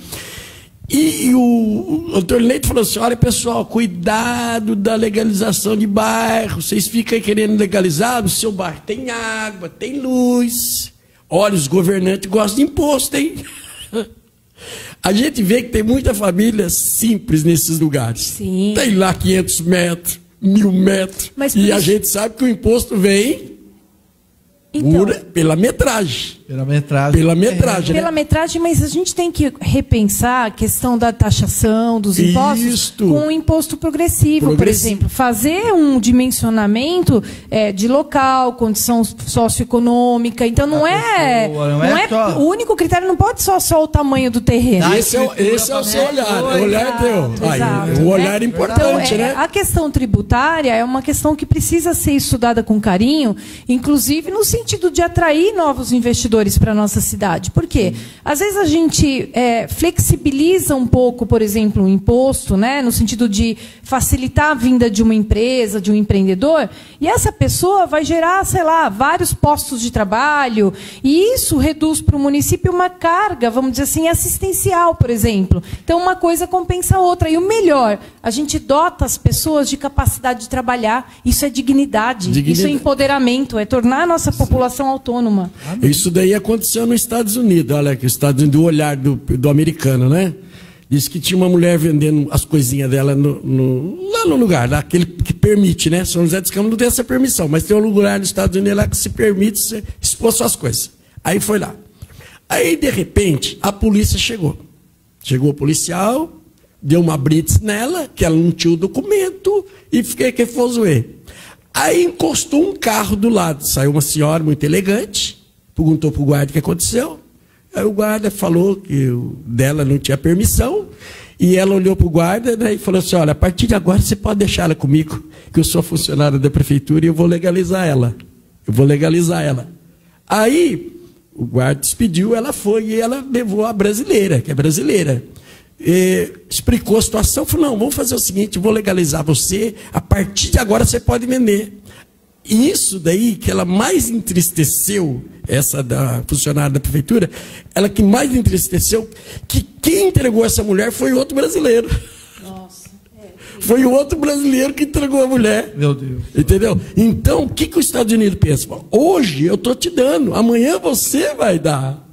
E o Antônio Leite falou assim, olha pessoal, cuidado da legalização de bairro, vocês ficam aí querendo legalizar, no seu bairro tem água, tem luz, olha, os governantes gostam de imposto, hein? A gente vê que tem muita família simples nesses lugares. Sim. Tem lá 500 metros, 1000 metros, e a gente sabe que o imposto vem pela metragem. Pela metragem, mas a gente tem que repensar a questão da taxação dos impostos com o imposto progressivo, por exemplo. Fazer um dimensionamento de local, condição socioeconômica. Então, o único critério não pode só o tamanho do terreno. Esse é o seu olhar. O olhar teu. O olhar é importante, né? A questão tributária é uma questão que precisa ser estudada com carinho, inclusive no sentido de atrair novos investidores para a nossa cidade. Por quê? Às vezes a gente flexibiliza um pouco, por exemplo, o imposto, né, no sentido de facilitar a vinda de uma empresa, de um empreendedor, e essa pessoa vai gerar, sei lá, vários postos de trabalho, e isso reduz para o município uma carga, vamos dizer assim, assistencial, por exemplo. Então, uma coisa compensa a outra. E o melhor, a gente dota as pessoas de capacidade de trabalhar. Isso é dignidade. Isso é empoderamento, é tornar a nossa população autônoma. Isso daí aconteceu nos Estados Unidos, olha que os Estados Unidos, do olhar do americano, né? Disse que tinha uma mulher vendendo as coisinhas dela lá no lugar, lá, aquele que permite, né? São José dos Campos não tem essa permissão, mas tem um lugar nos Estados Unidos lá que se permite expor suas coisas. Aí foi lá. Aí, de repente, a polícia chegou. Chegou o policial, deu uma blitz nela, que ela não tinha o documento, e fiquei que fozoe. Aí encostou um carro do lado, saiu uma senhora muito elegante, perguntou para o guarda o que aconteceu. Aí o guarda falou que dela não tinha permissão, e ela olhou para o guarda, né, e falou assim, olha, a partir de agora você pode deixar ela comigo, que eu sou funcionário da prefeitura e eu vou legalizar ela. Aí o guarda despediu, ela foi e ela levou a brasileira, que é brasileira. explicou a situação, falou, não, vamos fazer o seguinte, vou legalizar você, a partir de agora você pode vender. E isso daí que ela mais entristeceu, essa da funcionária da prefeitura, ela que mais entristeceu, que quem entregou essa mulher foi outro brasileiro. Nossa. Foi o outro brasileiro que entregou a mulher. Meu Deus. Entendeu? Então, o que os Estados Unidos pensam? Hoje eu estou te dando, amanhã você vai dar.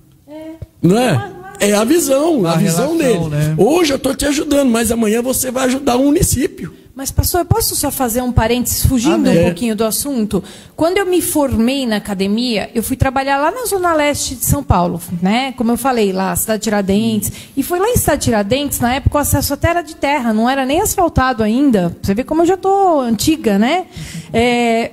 Não é? É a visão relação, dele. né? Hoje eu estou te ajudando, mas amanhã você vai ajudar um município. Mas, pastor, eu posso só fazer um parênteses, fugindo um pouquinho do assunto? Quando eu me formei na academia, eu fui trabalhar lá na Zona Leste de São Paulo, né? Como eu falei, lá, Cidade Tiradentes. E foi lá em Cidade Tiradentes, na época, o acesso até era de terra, não era nem asfaltado ainda. Você vê como eu já estou antiga, né?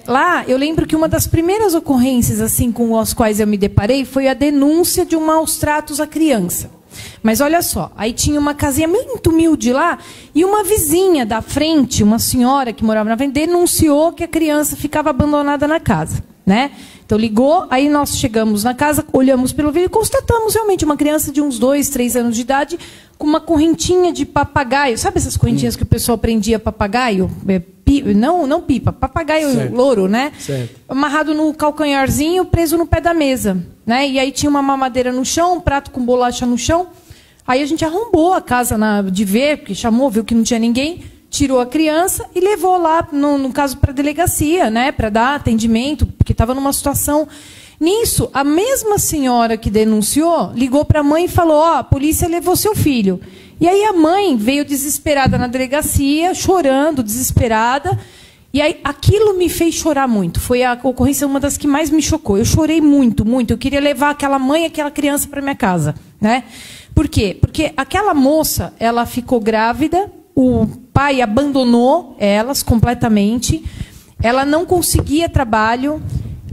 Lá, eu lembro que uma das primeiras ocorrências assim com as quais eu me deparei foi a denúncia de um maus tratos à criança. Mas olha só, aí tinha uma casinha muito humilde lá, e uma vizinha da frente, uma senhora que morava na frente, denunciou que a criança ficava abandonada na casa, né? Então ligou, aí nós chegamos na casa, olhamos pelo vídeo e constatamos realmente uma criança de uns 2, 3 anos de idade com uma correntinha de papagaio. Sabe essas correntinhas que o pessoal prendia papagaio? Não pipa, papagaio certo. Louro, né? Certo. Amarrado no calcanharzinho, preso no pé da mesa, né? E aí tinha uma mamadeira no chão, um prato com bolacha no chão. Aí a gente arrombou a casa de ver, porque chamou, viu que não tinha ninguém, tirou a criança e levou lá, no caso, para a delegacia, né? Para dar atendimento, porque estava numa situação. Nisso, a mesma senhora que denunciou ligou para a mãe e falou: ó, a polícia levou seu filho. E aí a mãe veio desesperada na delegacia, chorando, desesperada. E aí aquilo me fez chorar muito. Foi a ocorrência uma das que mais me chocou. Eu chorei muito, muito. Eu queria levar aquela mãe e aquela criança para minha casa, né? Por quê? Porque aquela moça, ela ficou grávida, o pai abandonou elas completamente, ela não conseguia trabalho.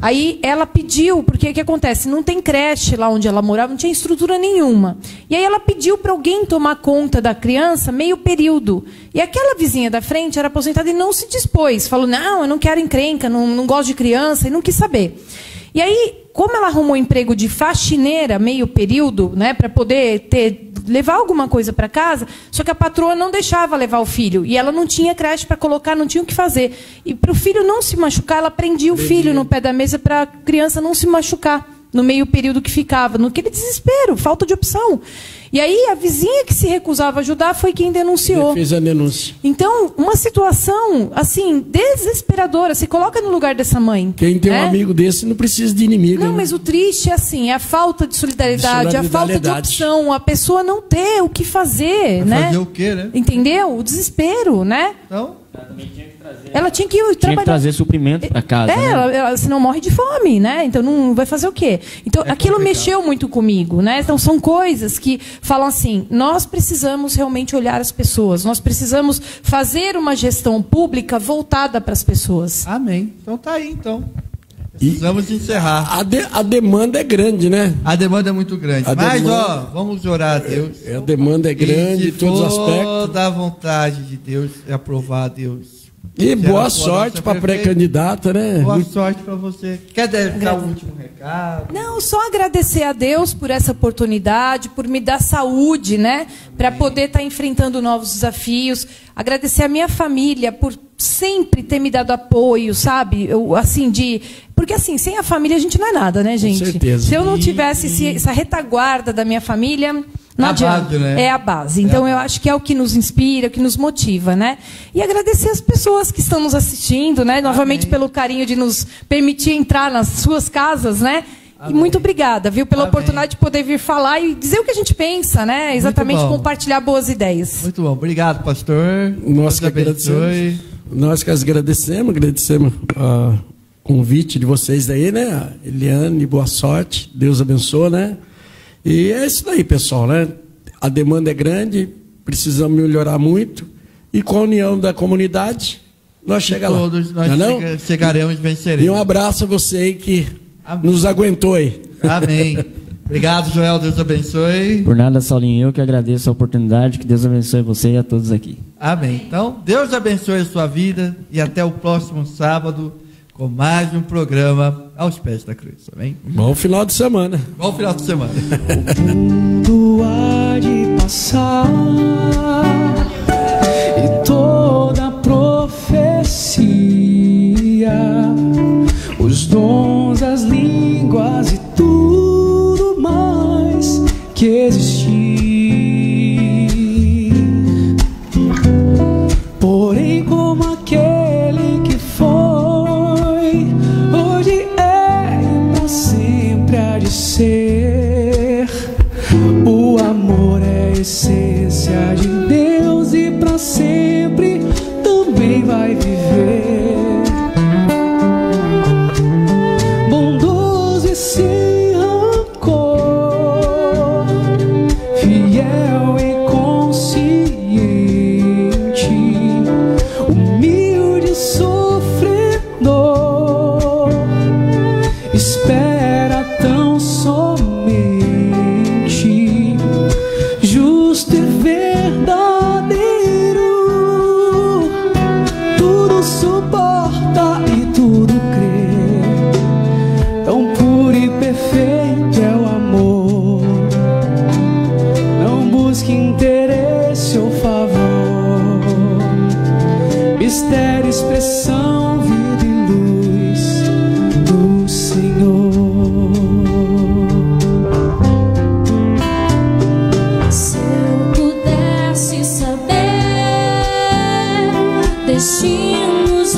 Aí ela pediu, porque o que acontece? Não tem creche lá onde ela morava, não tinha estrutura nenhuma. E aí ela pediu para alguém tomar conta da criança meio período. E aquela vizinha da frente era aposentada e não se dispôs. Falou, não, eu não quero encrenca, não gosto de criança, e não quis saber. E aí, como ela arrumou emprego de faxineira meio período, né, para poder levar alguma coisa para casa, só que a patroa não deixava levar o filho. E ela não tinha creche para colocar, não tinha o que fazer. E para o filho não se machucar, ela prendia o filho no pé da mesa para a criança não se machucar no meio período que ficava. Naquele desespero, falta de opção. E aí a vizinha que se recusava a ajudar foi quem denunciou. Fez a denúncia. Então, uma situação, assim, desesperadora. Se coloca no lugar dessa mãe. Quem tem um amigo desse não precisa de inimigo. Não, né? mas o triste é assim, é a falta de solidariedade, a falta de opção, a pessoa não ter o que fazer, né? Fazer o quê, né? Entendeu? O desespero, né? Então, ela tinha que Tinha trabalhar. que trazer suprimento para casa. né? Ela senão morre de fome, né? Então não vai fazer o quê? Então aquilo mexeu muito comigo, né? Então são coisas que falam assim: nós precisamos realmente olhar as pessoas, nós precisamos fazer uma gestão pública voltada para as pessoas. amém. Então tá aí, então. Precisamos encerrar. A demanda é grande, né? A demanda é muito grande. Mas, ó, vamos orar a Deus. A demanda é grande E em todos os aspectos. toda a vontade de Deus é aprovar a Deus. E Será boa a sorte para a prefeita. pré-candidata, né? Boa sorte para você. Quer dar o último recado? Não, só agradecer a Deus por essa oportunidade, por me dar saúde, né? Para poder estar enfrentando novos desafios. Agradecer a minha família por sempre ter me dado apoio, sabe? Porque assim, sem a família a gente não é nada, né, gente? Com certeza. Se eu não tivesse essa retaguarda da minha família, não A adianta. base, né? É a base. Então eu acho que é o que nos inspira, o que nos motiva, né? E agradecer as pessoas que estão nos assistindo, né? Novamente pelo carinho de nos permitir entrar nas suas casas, né? E muito obrigada, viu, pela oportunidade de poder vir falar e dizer o que a gente pensa, né? Exatamente, bom. compartilhar boas ideias. Muito bom. Obrigado, pastor. Nós que Deus abençoe. agradecemos. Nós que agradecemos o convite de vocês aí, né? Eliane, boa sorte. Deus abençoe, né? E é isso daí, pessoal, né? A demanda é grande, precisamos melhorar muito. E com a união da comunidade, nós chegamos lá. Todos nós Não é não? chegaremos e venceremos. E um abraço a você aí que Amém. nos aguentou aí. Amém. Obrigado, Joel. Deus abençoe. Por nada, Saulinho, eu que agradeço a oportunidade. Que Deus abençoe você e a todos aqui. Amém. Então, Deus abençoe a sua vida e até o próximo sábado com mais um programa Aos Pés da Cruz. Amém? Bom final de semana. Bom final de semana. Mundo há de passar, e toda profecia, os dons, as línguas e tudo mais que existir. Porém, como aquele que foi, hoje é e pra sempre há de ser. O amor é a essência de Deus e pra sempre também vai viver. Bondoso e sem rancor, fiel e consciente, humilde e sofredor, espera tão somente, justo e verdadeiro, tudo suporta e tudo crê. Tão puro e perfeito é o amor, não busque interesse ou favor, mistério, expressão, vida e luz do Senhor. Se eu pudesse saber destinos